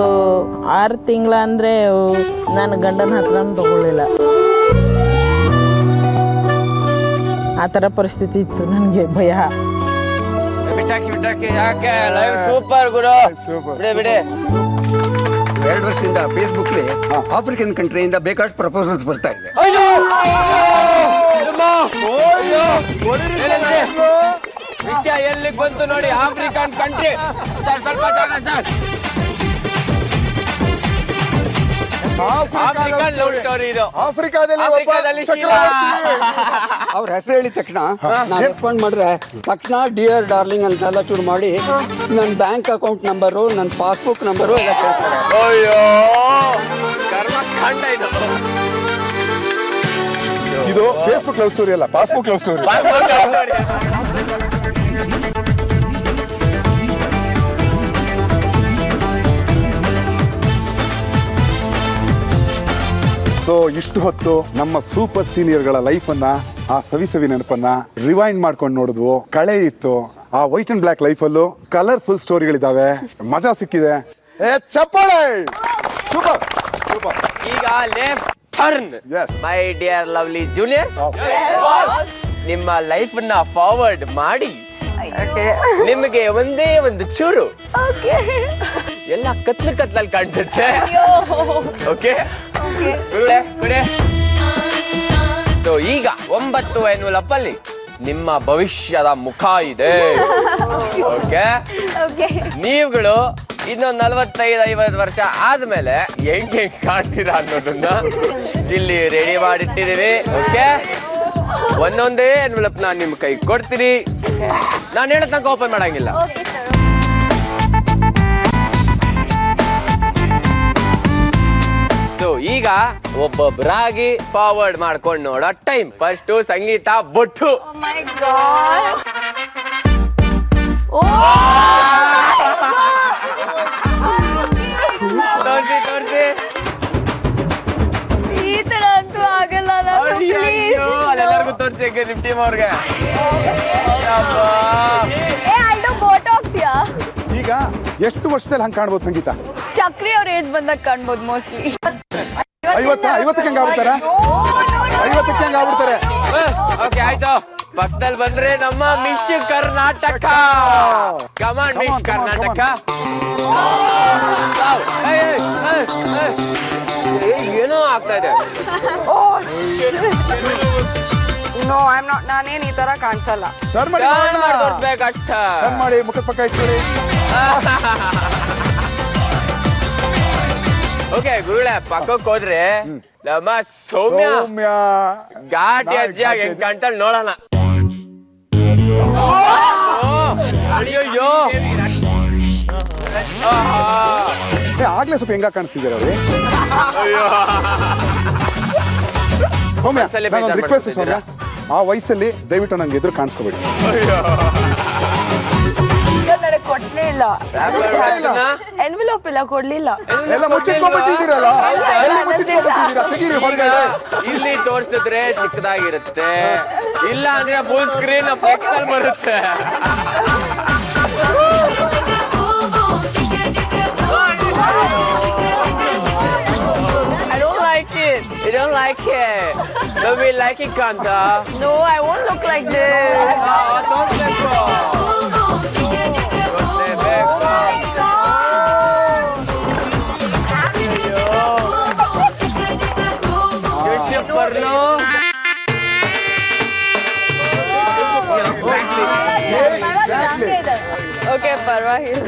6 ತಿಂಗಳ ಅಂದ್ರೆ ನಾನು ಗಂಡನ ಹತ್ರ ತಗೊಳ್ಳಿಲ್ಲ. ಆ ತರ ಪರಿಸ್ಥಿತಿ ಇತ್ತು. ನನಗೆ ಭಯ. ಬಿಟ್ಟಾಕಿ ಯಾಕೆ ಲೈವ್ ಸೂಪರ್ ಗುರು, ಬಿಡಿ. 2 ವರ್ಷದಿಂದ ಫೇಸ್ಬುಕ್ ಆಫ್ರಿಕನ್ ಕಂಟ್ರಿಯಿಂದ ಬೇಕಾದಷ್ಟು ಪ್ರಪೋಸಲ್ಸ್ ಬರ್ತಾ ಇದೆ. ವಿಷಯ ಎಲ್ಲಿ ಬಂತು ನೋಡಿ, ಆಫ್ರಿಕನ್ ಕಂಟ್ರಿ. ಸರ್ ಸ್ವಲ್ಪ ಜಾಗ ಸರ್. ಆಫ್ರಿಕನ್ ಲವ್ ಸ್ಟೋರಿ ಇದು. ಆಫ್ರಿಕಾದಲ್ಲಿ ಅವ್ರ ಹೆಸರು ಹೇಳಿದ ತಕ್ಷಣ ನಾನು ರೆಸ್ಪಾಂಡ್ ಮಾಡಿದ್ರೆ ತಕ್ಷಣ ಡಿಯರ್ ಡಾರ್ಲಿಂಗ್ ಅಂತೆಲ್ಲ ಶುರು ಮಾಡಿ ನನ್ನ ಬ್ಯಾಂಕ್ ಅಕೌಂಟ್ ನಂಬರು, ನನ್ನ ಪಾಸ್ಬುಕ್ ನಂಬರು ಎಲ್ಲ ಕೇಳ್ತಾರೆ. ಅಯ್ಯೋ ಕರ್ಮ ಕಾಂಡ ಇದು. ಇದು ಫೇಸ್ಬುಕ್ ಲವ್ ಸ್ಟೋರಿ ಅಲ್ಲ, ಪಾಸ್ಬುಕ್ ಲವ್ ಸ್ಟೋರಿ. ಸೊ ಇಷ್ಟು ಹೊತ್ತು ನಮ್ಮ ಸೂಪರ್ ಸೀನಿಯರ್ಗಳ ಲೈಫನ್ನ, ಆ ಸವಿ ನೆನಪನ್ನ ರಿವೈಂಡ್ ಮಾಡ್ಕೊಂಡು ನೋಡಿದ್ವು. ಕಳೆ ಇತ್ತು, ಆ ವೈಟ್ ಅಂಡ್ ಬ್ಲಾಕ್ ಲೈಫಲ್ಲೂ ಕಲರ್ಫುಲ್ ಸ್ಟೋರಿಗಳಿದಾವೆ. ಮಜಾ ಸಿಕ್ಕಿದೆ. ಚಪ್ಪಾಳೆ. Super super. ಈಗ left turn. My dear lovely junior, ನಿಮ್ಮ ಲೈಫ್ ನ ಫಾರ್ವರ್ಡ್ ಮಾಡಿ ನಿಮಗೆ ಒಂದೇ ಒಂದು ಚೂರು ಎಲ್ಲ ಕತ್ಲಲ್ಲಿ ಕಾಣ್ತದೆ. ಓಕೆ, ಈಗ 9 ಎನ್ವಲಪ್ ಅಲ್ಲಿ ನಿಮ್ಮ ಭವಿಷ್ಯದ ಮುಖ ಇದೆ. ಓಕೆ, ನೀವುಗಳು ಇನ್ನೊಂದು 45-50 ವರ್ಷ ಆದ್ಮೇಲೆ ಹೆಂಗ್ ಕಾಣ್ತೀರಾ ಅನ್ನೋದನ್ನ ಇಲ್ಲಿ ರೆಡಿ ಮಾಡಿಟ್ಟಿದೀವಿ. ಓಕೆ, ಒಂದೊಂದೇ ಎನ್ವಲಪ್ ನಾನ್ ನಿಮ್ ಕೈ ಕೊಡ್ತೀನಿ. ನಾನು ಹೇಳೋ ತನಕ ಓಪನ್ ಮಾಡಂಗಿಲ್ಲ. ಈಗ ಒಬ್ಬೊಬ್ಬರಾಗಿ ಫಾರ್ವರ್ಡ್ ಮಾಡ್ಕೊಂಡು ನೋಡೋ ಟೈಮ್. ಫಸ್ಟ್ ಸಂಗೀತ ಬೊಟ್ಟು. ತೋರ್ಸಿ ತೋರ್ಸಿ. ಈ ತರ ಅಂತೂ ಆಗಲ್ಲ. ಅದೆಲ್ಲರಿಗೂ ತೋರ್ಸಿ ನಿಮ್ ಟೀಮ್ ಅವ್ರಿಗೆ. ಈಗ ಎಷ್ಟು ವರ್ಷದಲ್ಲಿ ಹಂಗ್ ಕಾಣ್ಬೋದು ಸಂಗೀತ? ಚಕ್ರಿ ಅವ್ರ ಏಜ್ ಬಂದಾಗ ಕಾಣ್ಬೋದು ಮೋಸ್ಟ್ಲಿ. 50ಕ್ಕೆ ಹೆಂಗ್ ಆಗ್ಬಿಡ್ತಾರ? 50ಕ್ಕೆ ಹೆಂಗ್ ಆಗ್ಬಿಡ್ತಾರೆ? ಓಕೆ, ಆಯ್ತು. ಪಕ್ಕದಲ್ಲಿ ಬಂದ್ರೆ ನಮ್ಮ miss Karnataka. Command miss Karnataka. ಏನೋ ಆಗ್ತಾ ಇದೆ. No, I am not. ನಾನೇನ್ ಈ ತರ ಕಾಣಿಸಲ್ಲ. ತೋರ್ಸ್ಬೇಕಷ್ಟ. ಮಾಡಿ ಮುಖದ ಪಕ್ಕ ಇಟ್ಕೊಳ್ಳಿ. ಓಕೆ ಗುರುಳೆ, ಪಕ್ಕಕ್ಕೆ ಹೋದ್ರೆ ನಮ್ಮ ಸೌಮ್ಯ ಘಾಟಿ ಅಜ್ಜಿಯಾಗಿ ಹೆಂಗ್ ಕಾಣ್ತಾಳೆ ನೋಡೋಣ. ಅಯ್ಯೋ, ಆಗ್ಲೇ ಸ್ವಲ್ಪ ಹೆಂಗ ಕಾಣಿಸ್ತಿದ್ದೀರ ಅವ್ರಿ? ಅಯ್ಯೋ, ಸೌಮ್ಯ, ನಾನೊಂದು ರಿಕ್ವೆಸ್ಟ್ ಸೌಮ್ಯ, ಆ ವಯಸ್ಸಲ್ಲಿ ದಯವಿಟ್ಟು ನಂಗೆ ಎದುರು ಕಾಣಿಸ್ಕೋಬೇಡಿ. ಕೊಡ್ಲೇ ಇಲ್ಲ, ಎನ್ವೆಲೋಪ್ ಇಲ್ಲ, ಕೊಡ್ಲಿಲ್ಲ. ಎಲ್ಲ ಮುಚ್ಚಿಟ್ಕೊಂಡ್ಬಿಟ್ಟಿದ್ದೀರಲ್ಲ, ಎಲ್ಲಿ ಮುಚ್ಚಿಟ್ಕೊಂಡ್ಬಿಟ್ಟಿದ್ದೀರಾ? ತೆಗೀರಿ ಹೊರಗಡೆ. ಇಲ್ಲಿ ತೋರ್ಸಿದ್ರೆ ಚಿಕ್ಕದಾಗಿರುತ್ತೆ, ಇಲ್ಲ ಅಂದ್ರೆ ಫುಲ್ ಸ್ಕ್ರೀನ್ ಫ್ಲೆಕ್ಸಲ್ಲಿ ಬರುತ್ತೆ. You don't like it? No, we like it, Kanta. No, I won't look like this. Don't let go. Okay, ಪರವಾಗಿಲ್ಲ.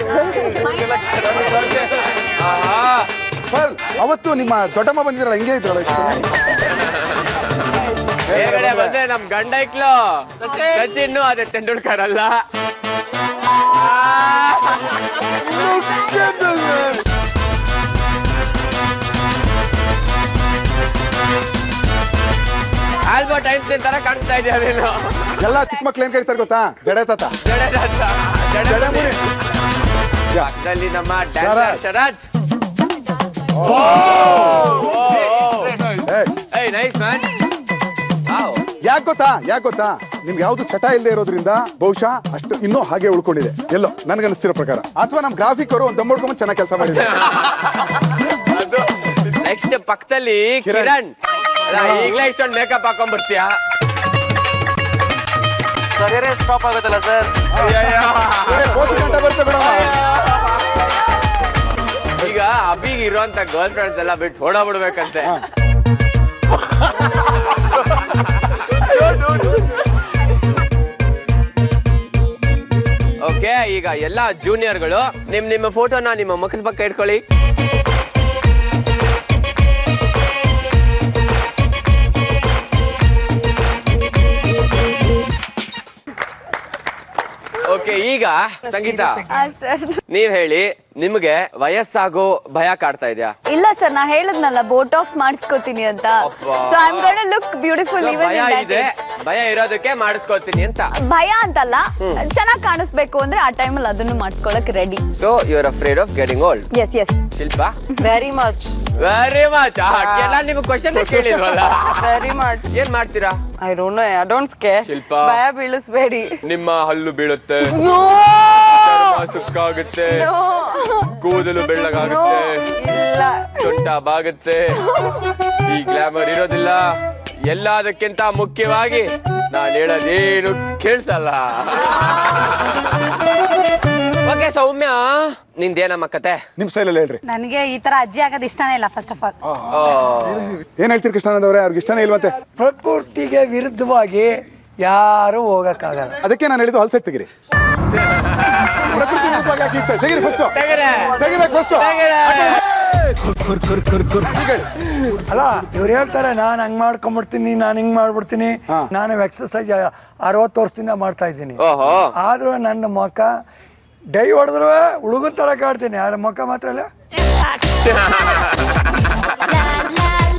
ಅವತ್ತು ನಿಮ್ಮ ದೊಡ್ಡಮ್ಮ ಬಂದಿರಲ್ಲ, ಹಿಂಗೆ ಇದ್ರಲ್ಲ. ಬೇಗಡೆ ಬಂದ್ರೆ ನಮ್ ಗಂಡ ಇಕ್ಲು ಸಚಿನ್, ಅದೇ ತೆಂಡೂಲ್ಕರ್ ಅಲ್ಲ. ಆಲ್ಬರ್ಟ್ ಐನ್ಸ್ಟೈನ್ ತರ ಕಾಣಿಸ್ತಾ ಇದೆಯಾ ನೀನು? ಎಲ್ಲ ಚಿಕ್ಕ ಮಕ್ಳು ಏನ್ ಕರೀತಾರೆ ಗೊತ್ತಾ? ಜಡೆ ತಾತ. ಪಕ್ಕದಲ್ಲಿ ನಮ್ಮ ಡ್ಯಾನ್ಸರ್ ಶರತ್. Nice man. ಯಾಕೆ ಗೊತ್ತಾ ನಿಮ್ಗೆ ಯಾವ್ದು ಚಟ ಇಲ್ಲದೆ ಇರೋದ್ರಿಂದ ಬಹುಶಃ ಅಷ್ಟು ಇನ್ನೂ ಹಾಗೆ ಉಳ್ಕೊಂಡಿದೆ ಎಲ್ಲೋ ನನ್ಗನ್ನಿಸ್ತಿರೋ ಪ್ರಕಾರ. ಅಥವಾ ನಮ್ ಗ್ರಾಫಿಕ್ ಅವರು ಒಂದು ದಮ್ಮಡ್ಕೊಂಡ್ ಚೆನ್ನಾಗಿ ಕೆಲಸ ಮಾಡಿದ್ದಾರೆ. ನೆಕ್ಸ್ಟ್ ಪಕ್ಕದಲ್ಲಿ ಕಿರಣ್. ಈಗಲೇ ಇಷ್ಟೊಂದು ಮೇಕಪ್ ಹಾಕೊಂಡ್ ಬರ್ತೀಯಾ? ಸ್ಟಾಪ್ ಆಗುತ್ತಲ್ಲ ಸರ್. ಈಗ ಅಭಿಗೆ ಇರುವಂತ ಗರ್ಲ್ ಫ್ರೆಂಡ್ಸ್ ಎಲ್ಲ ಬಿಟ್ಟು ಓಡಾಬಿಡ್ಬೇಕಂತೆ. ಓಕೆ, ಈಗ ಎಲ್ಲಾ ಜೂನಿಯರ್ಗಳು ನಿಮ್ಮ ಫೋಟೋನ ನಿಮ್ಮ ಮುಖದ ಪಕ್ಕ ಇಟ್ಕೊಳ್ಳಿ. ಓಕೆ, ಈಗ ಸಂಗೀತ ನೀವ್ ಹೇಳಿ, ನಿಮ್ಗೆ ವಯಸ್ಸಾಗೋ ಭಯ ಕಾಡ್ತಾ ಇದೆಯಾ? ಇಲ್ಲ ಸರ್, ನಾ ಹೇಳದ್ನಲ್ಲ ಬೋಟಾಕ್ಸ್ ಮಾಡಿಸ್ಕೋತೀನಿ ಅಂತ. So I am gonna look beautiful even ಭಯ ಇನ್ ದಟ್ ಇದೆ, ಏಜ್. ಭಯ ಇರೋದಕ್ಕೆ ಮಾಡಿಸ್ಕೋತೀನಿ ಅಂತ. ಭಯ ಅಂತಲ್ಲ, ಚೆನ್ನಾಗಿ ಕಾಣಿಸ್ಬೇಕು ಅಂದ್ರೆ ಆ ಟೈಮಲ್ಲಿ ಅದನ್ನು ಮಾಡಿಸ್ಕೊಳಕ್ ready. So you are afraid of getting old. Yes yes, Shilpa? Very much ನಿಮ್ಗೆ ಕ್ವಶನ್ ಕೇಳಿಲ್ವಲ್ಲ? Very much. ಏನ್ ಮಾಡ್ತೀರಾ? I don't know, I don't scare. Shilpa, ಭಯ ಬೀಳಿಸ್ಬೇಡಿ. ನಿಮ್ಮ ಹಲ್ಲು ಬೀಳುತ್ತೆ, ಚರ್ಮ ಸುಕ್ಕಾಗುತ್ತೆ, ಕೂದಲು ಬೆಳ್ಳಗಾಗುತ್ತೆ, ಇಲ್ಲ, ಸೊಂಟ ಬಾಗುತ್ತೆ, ಈ ಗ್ಲಾಮರ್ ಇರೋದಿಲ್ಲ. ಎಲ್ಲದಕ್ಕಿಂತ ಮುಖ್ಯವಾಗಿ ನಾನು ಹೇಳೋದೇನು ಕೇಳಿಸಲ್ಲ. ಓಕೆ ಸೌಮ್ಯ, ನಿಂದೇನಮ್ಮ ಕತೆ? ನಿಮ್ ಸ್ಟೈಲಲ್ಲಿ ಹೇಳ್ರಿ. ನನಗೆ ಈ ತರ ಅಜ್ಜಿ ಆಗೋದು ಇಷ್ಟನೇ ಇಲ್ಲ. ಫಸ್ಟ್ ಆಫ್ ಆಲ್ ಏನ್ ಹೇಳ್ತೀರಿ ಕೃಷ್ಣಾನಂದ್ ಅವರೇ? ಅವ್ರಿಗೆ ಇಷ್ಟನೇ ಇಲ್ವಂತೆ. ಪ್ರಕೃತಿಗೆ ವಿರುದ್ಧವಾಗಿ ಯಾರು ಹೋಗಕ್ಕಾಗಲ್ಲ. ಅದಕ್ಕೆ ನಾನು ಹೇಳಿದ್ದು ಹಲ್ಸೆಟ್ ತೆಗಿರಿ. ಪ್ರಕೃತಿ ವಿರುದ್ಧವಾಗಿ ಯಾಕೆ ಇರ್ತಾರೆ? ತೆಗಿರಿ ಫಸ್ಟ್. ತೆಗಿಬೇಕು ಫಸ್ಟ್. ಅಲ್ಲ, ಇವ್ರು ಹೇಳ್ತಾರೆ ನಾನ್ ಹಂಗ್ ಮಾಡ್ಕೊಂಡ್ಬಿಡ್ತೀನಿ, ನಾನ್ ಹಿಂಗ್ ಮಾಡ್ಬಿಡ್ತೀನಿ. ನಾನು ಎಕ್ಸರ್ಸೈಸ್ 60 ವರ್ಷದಿಂದ ಮಾಡ್ತಾ ಇದ್ದೀನಿ. ಆದ್ರೂ ನನ್ನ ಮುಖ ಡೈ ಹೊಡೆದ್ರು ಹುಡುಗನ್ ತರ ಕಾಡ್ತೀನಿ, ಆದ್ರೆ ಮುಖ ಮಾತ್ರ ಇಲ್ಲ.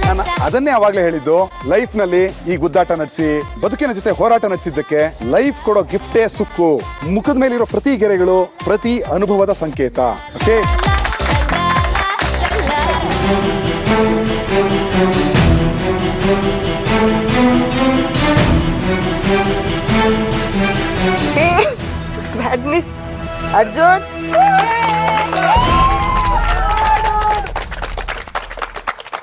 ನಾನು ಅದನ್ನೇ ಅವಾಗ್ಲೇ ಹೇಳಿದ್ದು. ಲೈಫ್ ನಲ್ಲಿ ಈ ಗುದ್ದಾಟ ನಡೆಸಿ ಬದುಕಿನ ಜೊತೆ ಹೋರಾಟ ನಡೆಸಿದ್ದಕ್ಕೆ ಲೈಫ್ ಕೊಡೋ ಗಿಫ್ಟೇ ಸುಕ್ಕು. ಮುಖದ ಮೇಲಿರೋ ಪ್ರತಿ ಗೆರೆಗಳು ಪ್ರತಿ ಅನುಭವದ ಸಂಕೇತ. Okay, Arjun,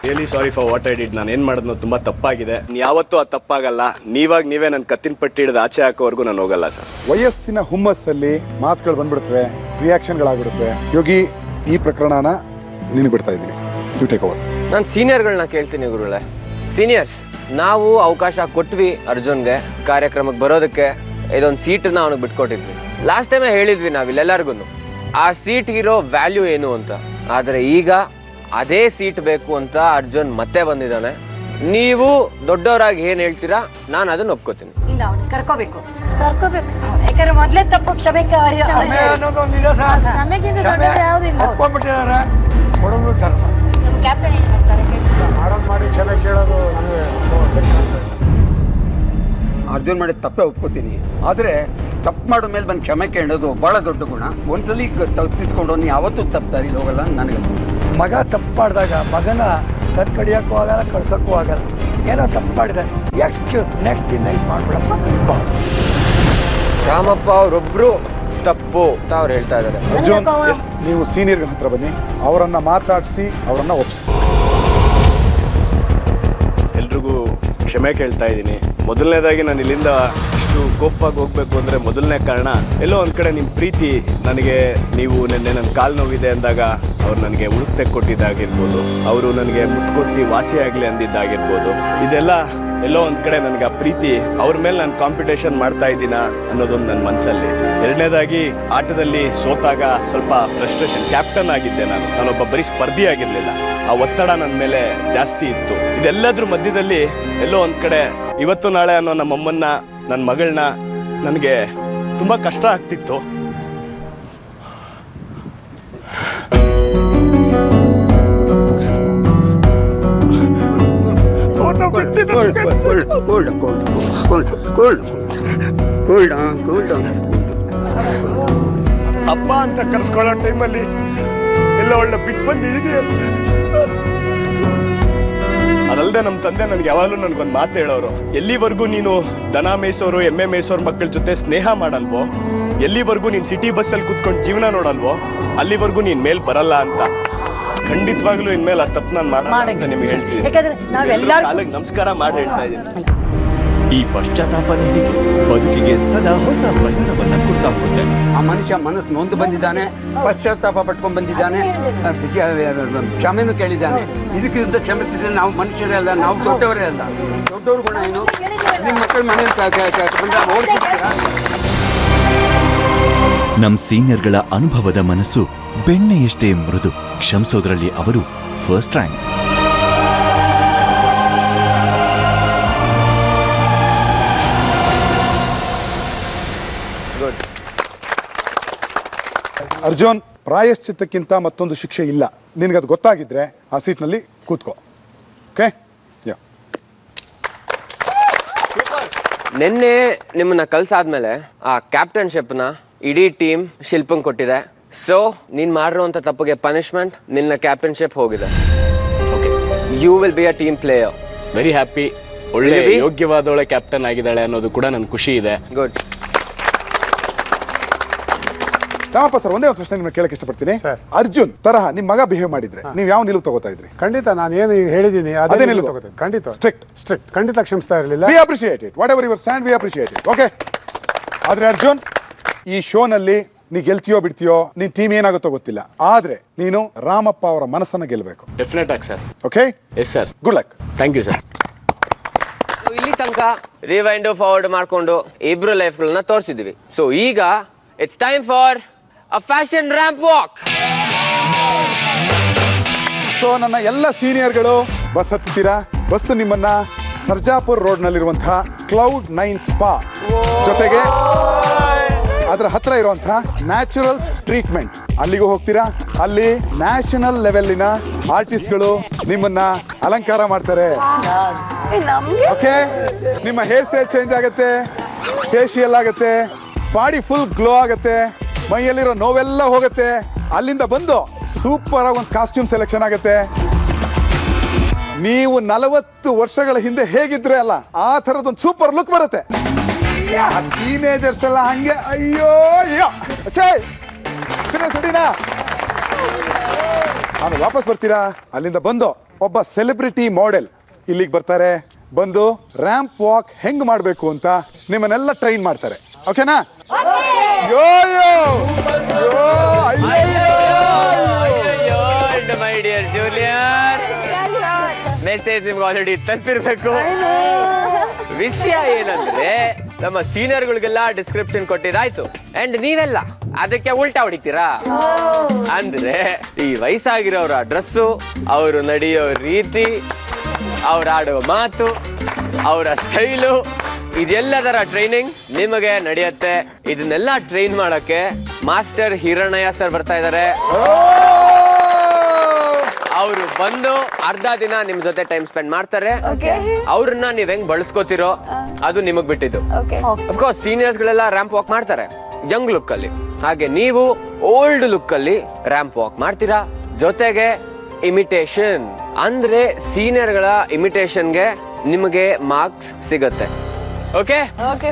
really sorry for what I did. ನಾನು ಏನ್ ಮಾಡಿದ್ನೋ ತುಂಬಾ ತಪ್ಪಾಗಿದೆ. ಯಾವತ್ತೂ ಆ ತಪ್ಪಾಗಲ್ಲ. ನೀವಾಗ ನೀವೇ ನನ್ನ ಕತ್ತಿನ ಪಟ್ಟಿ ಹಿಡಿದು ಆಚೆ ಹಾಕೋವರೆಗೂ ನಾನು ಹೋಗಲ್ಲ ಸರ್. ವಯಸ್ಸಿನ ಹುಮ್ಮಸ್ಸಲ್ಲಿ ಮಾತುಗಳು ಬಂದ್ಬಿಡುತ್ತವೆ, ರಿಯಾಕ್ಷನ್ಗಳಾಗ್ಬಿಡುತ್ತವೆ. ಯೋಗಿ, ಈ ಪ್ರಕರಣನ ನಿನಗೆ ಬಿಡ್ತಾ ಇದ್ದೀನಿ. You take over. ನಾನು ಸೀನಿಯರ್ಗಳನ್ನ ಕೇಳ್ತೀನಿ ಗುರುಗಳೇ. ಸೀನಿಯರ್ಸ್, ನಾವು ಅವಕಾಶ ಕೊಟ್ವಿ ಅರ್ಜುನ್ಗೆ ಕಾರ್ಯಕ್ರಮಕ್ಕೆ ಬರೋದಕ್ಕೆ. ಇದೊಂದು ಸೀಟನ್ನ ಅವನಿಗೆ ಬಿಟ್ಕೊಟ್ಟಿದ್ವಿ. ಲಾಸ್ಟ್ ಟೈಮೇ ಹೇಳಿದ್ವಿ ನಾವಿಲ್ಲೆಲ್ಲರಿಗೂ ಆ ಸೀಟ್ಗಿರೋ ವ್ಯಾಲ್ಯೂ ಏನು ಅಂತ. ಆದ್ರೆ ಈಗ ಅದೇ ಸೀಟ್ ಬೇಕು ಅಂತ ಅರ್ಜುನ್ ಮತ್ತೆ ಬಂದಿದ್ದಾನೆ. ನೀವು ದೊಡ್ಡವರಾಗಿ ಏನ್ ಹೇಳ್ತೀರಾ, ನಾನು ಅದನ್ನ ಒಪ್ಕೋತೀನಿ. ಇಲ್ಲ, ಅವ್ನು ಕರ್ಕೋಬೇಕು. ಯಾಕಂದ್ರೆ ಮೊದ್ಲೇ ತಪ್ಪು ಕ್ಷಮೆಗೆ ಕ್ಷಮೆ ಅನ್ನೋದೊಂದಿದೆ ಸರ್. ಕ್ಷಮೆಗಿಂತ ದೊಡ್ಡದು ಯಾವುದಿಲ್ಲ. ಒಪ್ಕೊಂಡ್ಬಿಟ್ಟಿದ್ದಾರೆ, ಕೊಡೋದು ಧರ್ಮ. ನಮ್ಮ ಕ್ಯಾಪ್ಟನ್ ಏನ್ ಮಾಡ್ತಾರೆ? ಮಾಡೋದು ಮಾಡಿ ಕ್ಷಮೆ ಕೇಳೋದು ನನಗೆ ಅರ್ಜುನ್ ಮಾಡಿದ ತಪ್ಪೇ ಒಪ್ಕೋತೀನಿ. ಆದ್ರೆ ತಪ್ಪು ಮಾಡೋ ಮೇಲೆ ಬಂದು ಕ್ಷಮೆ ಕೇಳೋದು ಬಹಳ ದೊಡ್ಡ ಗುಣ. ಒಂದ್ಸಲಿ ತಿದ್ಕೊಂಡು ಯಾವತ್ತೂ ತಪ್ಪು ದಾರಿಲಿ ಹೋಗಲ್ಲ ನನಗೆ. ಮಗ ತಪ್ಪು ಮಾಡಿದಾಗ ಮಗನ ಕಡಿಯೋಕ್ಕೂ ಆಗಲ್ಲ, ಕಳ್ಸೋಕ್ಕೂ ಆಗಲ್ಲ. ಏನೋ ತಪ್ಪು ಮಾಡಿದೆ, ಎಕ್ಸ್ಕ್ಯೂಸ್, ನೆಕ್ಸ್ಟ್ ದಿನ ಇದು ಮಾಡ್ಬಿಡಪ್ಪ. ರಾಮಪ್ಪ ಅವರೊಬ್ರು ತಪ್ಪು ಅಂತ ಅವ್ರು ಹೇಳ್ತಾ ಇದ್ದಾರೆ. ಅರ್ಜುನ್, ನೀವು ಸೀನಿಯರ್ಗಳ ಹತ್ರ ಬನ್ನಿ, ಅವರನ್ನ ಮಾತಾಡಿಸಿ ಅವರನ್ನ ಒಪ್ಪಿಸಿ. ಎಲ್ರಿಗೂ ಕ್ಷಮೆ ಕೇಳ್ತಾ ಇದ್ದೀನಿ. ಮೊದಲನೇದಾಗಿ ನಾನು ಇಲ್ಲಿಂದ ಇಷ್ಟು ಕೋಪವಾಗಿ ಹೋಗ್ಬೇಕು ಅಂದ್ರೆ ಮೊದಲನೇ ಕಾರಣ, ಎಲ್ಲೋ ಒಂದ್ ಕಡೆ ನಿಮ್ ಪ್ರೀತಿ ನನಗೆ, ನೀವು ನಿನ್ನೆ ನನ್ನ ಕಾಲು ನೋವಿದೆ ಅಂದಾಗ ಅವ್ರು ನನಗೆ ಉಳುಕ್ ತೆಕ್ಕೊಟ್ಟಿದ್ದಾಗಿರ್ಬೋದು, ಅವರು ನನಗೆ ಮುಟ್ಕೊಟ್ಟು ವಾಸಿ ಆಗ್ಲಿ ಅಂದಿದ್ದಾಗಿರ್ಬೋದು, ಇದೆಲ್ಲ ಎಲ್ಲೋ ಒಂದ್ ಕಡೆ ನನಗೆ ಆ ಪ್ರೀತಿ ಅವ್ರ ಮೇಲೆ ನಾನು ಕಾಂಪಿಟೇಷನ್ ಮಾಡ್ತಾ ಇದ್ದೀನ ಅನ್ನೋದೊಂದು ನನ್ನ ಮನಸ್ಸಲ್ಲಿ. ಎರಡನೇದಾಗಿ ಆಟದಲ್ಲಿ ಸೋತಾಗ ಸ್ವಲ್ಪ ಫ್ರಸ್ಟ್ರೇಷನ್. ಕ್ಯಾಪ್ಟನ್ ಆಗಿದ್ದೆ ನಾನೊಬ್ಬ ಬರೀ ಸ್ಪರ್ಧಿ ಆಗಿರ್ಲಿಲ್ಲ. ಆ ಒತ್ತಡ ನನ್ನ ಮೇಲೆ ಜಾಸ್ತಿ ಇತ್ತು. ಇದೆಲ್ಲದ್ರ ಮಧ್ಯದಲ್ಲಿ ಎಲ್ಲೋ ಒಂದ್ ಕಡೆ ಇವತ್ತು ನಾಳೆ ಅನ್ನೋ ನಮ್ಮಮ್ಮನ್ನ, ನನ್ನ ಮಗಳನ್ನ ನನಗೆ ತುಂಬಾ ಕಷ್ಟ ಆಗ್ತಿತ್ತು. ಅಪ್ಪ ಅಂತ ಕರ್ಸ್ಕೊಳ್ಳೋ ಟೈಮಲ್ಲಿ ಎಲ್ಲ ಒಳ್ಳೆ ಬಿಟ್ಟು ಬಂದಿದೆಯಾ. ಅದಲ್ಲದೆ ನಮ್ಮ ತಂದೆ ನನಗೆ ಯಾವಾಗಲೂ ನನಗೊಂದು ಮಾತು ಹೇಳೋರು, ಎಲ್ಲಿವರೆಗೂ ನೀನು ದನ ಮೇಯ್ಸೋರು ಎಮ್ಮೆ ಮೇಯ್ಸೋರ್ ಮಕ್ಕಳ ಜೊತೆ ಸ್ನೇಹ ಮಾಡಲ್ವೋ, ಎಲ್ಲಿವರೆಗೂ ನೀನು ಸಿಟಿ ಬಸ್ಸಲ್ಲಿ ಕೂತ್ಕೊಂಡು ಜೀವನ ನೋಡಲ್ವೋ, ಅಲ್ಲಿವರೆಗೂ ನೀನ್ ಮೇಲ್ ಬರಲ್ಲ ಅಂತ. ಖಂಡಿತವಾಗ್ಲೂ ಇನ್ಮೇಲೆ ಆ ತಪ್ಪು ನಾನು ಮಾಡಲ್ಲ ಅಂತ ನಿಮ್ಗೆ ಹೇಳ್ತೀನಿ. ಕಾಲಿಗೆ ನಮಸ್ಕಾರ ಮಾಡಿ ಹೇಳ್ತಾ ಇದ್ದೀನಿ. ಈ ಪಶ್ಚಾತ್ತಾಪ ಬದುಕಿಗೆ ಸದಾ ಹೊಸ ಬಣ್ಣವನ್ನ ಕೊಡ್ತಾ ಹೋಗುತ್ತೆ. ಆ ಮನುಷ್ಯ ಮನಸ್ಸು ನೊಂದು ಬಂದಿದ್ದಾನೆ, ಪಶ್ಚಾತ್ತಾಪ ಪಟ್ಕೊಂಡ್ ಬಂದಿದ್ದಾನೆ, ಕ್ಷಮೆನೂ ಕೇಳಿದ್ದಾನೆ. ಇದಕ್ಕಿಂತ ಕ್ಷಮಿಸಿದ್ರೆ ನಾವು ಮನುಷ್ಯರೇ ಅಲ್ಲ, ನಾವು ದೊಡ್ಡವರೇ ಅಲ್ಲ. ದೊಡ್ಡವ್ರ ಗುಣ ಏನು? ನಿಮ್ಮ ಮಕ್ಕಳ ಮನೇಲಿ ಓಡಿಸ್ತೀರಾ? ನಮ್ ಸೀನಿಯರ್ಗಳ ಅನುಭವದ ಮನಸ್ಸು ಬೆಣ್ಣೆಯಷ್ಟೇ ಮೃದು. ಕ್ಷಮಿಸೋದ್ರಲ್ಲಿ ಅವರು ಫಸ್ಟ್ ರ್ಯಾಂಕ್. ಅರ್ಜುನ್, ಪ್ರಾಯಶ್ಚಿತ್ತಕ್ಕಿಂತ ಮತ್ತೊಂದು ಶಿಕ್ಷೆ ಇಲ್ಲ. ನಿನಗದು ಗೊತ್ತಾಗಿದ್ರೆ ಆ ಸೀಟ್ನಲ್ಲಿ ಕೂತ್ಕೋ. ಓಕೆ? ನಿನ್ನೆ ನಿಮ್ಮನ್ನ ಕಲ್ಸಾದ್ಮೇಲೆ ಆ ಕ್ಯಾಪ್ಟನ್ಶಿಪ್ನ ಇಡೀ ಟೀಮ್ ಶಿಲ್ಪಂಗ್ ಕೊಟ್ಟಿದೆ. ಸೊ ನೀನ್ ಮಾಡಿರುವಂತ ತಪ್ಪಿಗೆ ಪನಿಷ್ಮೆಂಟ್, ನಿನ್ನ ಕ್ಯಾಪ್ಟನ್ಶಿಪ್ ಹೋಗಿದೆ. You will be a team player. Very happy. ಒಳ್ಳೆ ಯೋಗ್ಯವಾದವಳೆ ಕ್ಯಾಪ್ಟನ್ ಆಗಿದ್ದಾಳೆ ಅನ್ನೋದು ಕೂಡ ನನ್ ಖುಷಿ ಇದೆ. ಗುಡ್. ರಾಮಪ್ಪ ಸರ್, ಒಂದೇ ಒಂದು ಪ್ರಶ್ನೆ ನಿಮ್ಗೆ ಕೇಳಕ್ಕೆ ಇಷ್ಟಪಡ್ತೀನಿ. ಅರ್ಜುನ್ ತರಹ ನಿಮ್ ಮಗ ಬಿಹೇವ್ ಮಾಡಿದ್ರೆ ನೀವು ಯಾವ ನಿಲುವು ತಗೋತಾ ಇದ್ರಿ? ಖಂಡಿತ ನಾನು ಏನು ಹೇಳಿದೀನಿ ಅದೇ ನಿಲುವು ತಗೋತೀನಿ. ಖಂಡಿತ ಸ್ಟ್ರಿಕ್ಟ್, ಖಂಡಿತ ಕ್ಷಮಿಸ್ತಾ ಇರಲಿಲ್ಲ. We appreciate it, whatever your stand, we appreciate it. Okay, ಆದ್ರೆ ಅರ್ಜುನ್, ಈ ಶೋನಲ್ಲಿ ನೀ ಗೆಲ್ತೀಯೋ ಬಿಡ್ತೀಯೋ, ನಿನ್ ಟೀಮ್ ಏನಾಗುತ್ತೋ ಗೊತ್ತಿಲ್ಲ, ಆದ್ರೆ ನೀನು ರಾಮಪ್ಪ ಅವರ ಮನಸ್ಸನ್ನ ಗೆಲ್ಲಬೇಕು. ಡೆಫಿನೆಟ್ ಆಗಿ sir. Okay? Yes sir. Good luck. Thank you sir. ಇಲ್ಲಿ ತನಕ ರಿವೈಂಡ್ ಫಾರ್ವರ್ಡ್ ಮಾಡ್ಕೊಂಡು ಇಬ್ರು ಲೈಫ್ಗಳನ್ನ ತೋರಿಸಿದ್ವಿ. ಸೊ ಈಗ it's time for a fashion ramp walk. So ನನ್ನ ಎಲ್ಲ ಸೀನಿಯರ್ಗಳು ಬಸ್ ಹತ್ತಿದ್ದೀರಾ. ಬಸ್ ನಿಮ್ಮನ್ನ ಸರ್ಜಾಪುರ್ ರೋಡ್ ನಲ್ಲಿರುವಂತಹ ಕ್ಲೌಡ್ 9 ಸ್ಪಾ ಜೊತೆಗೆ ಅದರ ಹತ್ರ ಇರುವಂತಹ ನ್ಯಾಚುರಲ್ ಟ್ರೀಟ್ಮೆಂಟ್ ಅಲ್ಲಿಗೂ ಹೋಗ್ತೀರಾ. ಅಲ್ಲಿ ನ್ಯಾಷನಲ್ ಲೆವೆಲ್ಲಿನ ಆರ್ಟಿಸ್ಟ್ಗಳು ನಿಮ್ಮನ್ನ ಅಲಂಕಾರ ಮಾಡ್ತಾರೆ. ಓಕೆ, ನಿಮ್ಮ ಹೇರ್ ಸ್ಟೈಲ್ ಚೇಂಜ್ ಆಗುತ್ತೆ, ಫೇಶಿಯಲ್ ಆಗುತ್ತೆ, ಬಾಡಿ ಫುಲ್ ಗ್ಲೋ ಆಗುತ್ತೆ, ಮೈಯಲ್ಲಿರೋ ನೋವೆಲ್ಲ ಹೋಗುತ್ತೆ. ಅಲ್ಲಿಂದ ಬಂದು ಸೂಪರ್ ಆಗಿ ಒಂದು ಕಾಸ್ಟ್ಯೂಮ್ ಸೆಲೆಕ್ಷನ್ ಆಗುತ್ತೆ. ನೀವು 40 ವರ್ಷಗಳ ಹಿಂದೆ ಹೇಗಿದ್ರೆ ಅಲ್ಲ ಆ ತರದೊಂದು ಸೂಪರ್ ಲುಕ್ ಬರುತ್ತೆ. ಟೀನೇಜರ್ಸ್ ಎಲ್ಲ ಹಂಗೆ ಅಯ್ಯೋ ಅಯ್ಯೋ. ಸಡಿನಾ ಆಮೇಲೆ ವಾಪಸ್ ಬರ್ತೀರಾ. ಅಲ್ಲಿಂದ ಬಂದು ಒಬ್ಬ ಸೆಲೆಬ್ರಿಟಿ ಮಾಡೆಲ್ ಇಲ್ಲಿಗೆ ಬರ್ತಾರೆ. ಬಂದು ರ್ಯಾಂಪ್ ವಾಕ್ ಹೆಂಗ್ ಮಾಡ್ಬೇಕು ಅಂತ ನಿಮ್ಮನ್ನೆಲ್ಲ ಟ್ರೈನ್ ಮಾಡ್ತಾರೆ. ಓಕೆನಾ? ಮೈ ಡಿಯರ್ ಜೂನಿಯರ್, ಮೆಸೇಜ್ ನಿಮ್ಗೆ ಆಲ್ರೆಡಿ ತಲುಪಿರ್ಬೇಕು. ವಿಷಯ ಏನಂದ್ರೆ ನಮ್ಮ ಸೀನಿಯರ್ಗಳಿಗೆಲ್ಲ ಡಿಸ್ಕ್ರಿಪ್ಷನ್ ಕೊಟ್ಟಿದ್ದಾಯ್ತು, ಅಂಡ್ ನೀವೆಲ್ಲ ಅದಕ್ಕೆ ಉಲ್ಟಾ ಹೊಡಿತೀರಾ. ಅಂದ್ರೆ ಈ ವಯಸ್ಸಾಗಿರೋರ ಡ್ರೆಸ್ಸು, ಅವರು ನಡೆಯೋ ರೀತಿ, ಅವ್ರ ಆಡೋ ಮಾತು, ಅವರ ಸ್ಟೈಲು, ಇದೆಲ್ಲದರ ಟ್ರೈನಿಂಗ್ ನಿಮಗೆ ನಡೆಯುತ್ತೆ. ಇದನ್ನೆಲ್ಲ ಟ್ರೈನ್ ಮಾಡಕ್ಕೆ ಮಾಸ್ಟರ್ ಹಿರಣ್ಣಯ್ಯ ಸರ್ ಬರ್ತಾ ಇದ್ದಾರೆ. ಅವರು ಬಂದು ಅರ್ಧ ದಿನ ನಿಮ್ ಜೊತೆ ಟೈಮ್ ಸ್ಪೆಂಡ್ ಮಾಡ್ತಾರೆ. ಅವ್ರನ್ನ ನೀವ್ ಹೆಂಗ್ ಬಳಸ್ಕೋತಿರೋ ಅದು ನಿಮಗ್ ಬಿಟ್ಟಿದ್ದು. ಅಫ್ಕೋರ್ಸ್ ಸೀನಿಯರ್ಸ್ ಗಳೆಲ್ಲ ರ್ಯಾಂಪ್ ವಾಕ್ ಮಾಡ್ತಾರೆ ಯಂಗ್ ಲುಕ್ ಅಲ್ಲಿ, ಹಾಗೆ ನೀವು ಓಲ್ಡ್ ಲುಕ್ ಅಲ್ಲಿ ರ್ಯಾಂಪ್ ವಾಕ್ ಮಾಡ್ತೀರಾ. ಜೊತೆಗೆ ಇಮಿಟೇಷನ್ ಅಂದ್ರೆ ಸೀನಿಯರ್ ಗಳ ಇಮಿಟೇಷನ್ಗೆ ನಿಮಗೆ ಮಾರ್ಕ್ಸ್ ಸಿಗುತ್ತೆ. ಓಕೆ,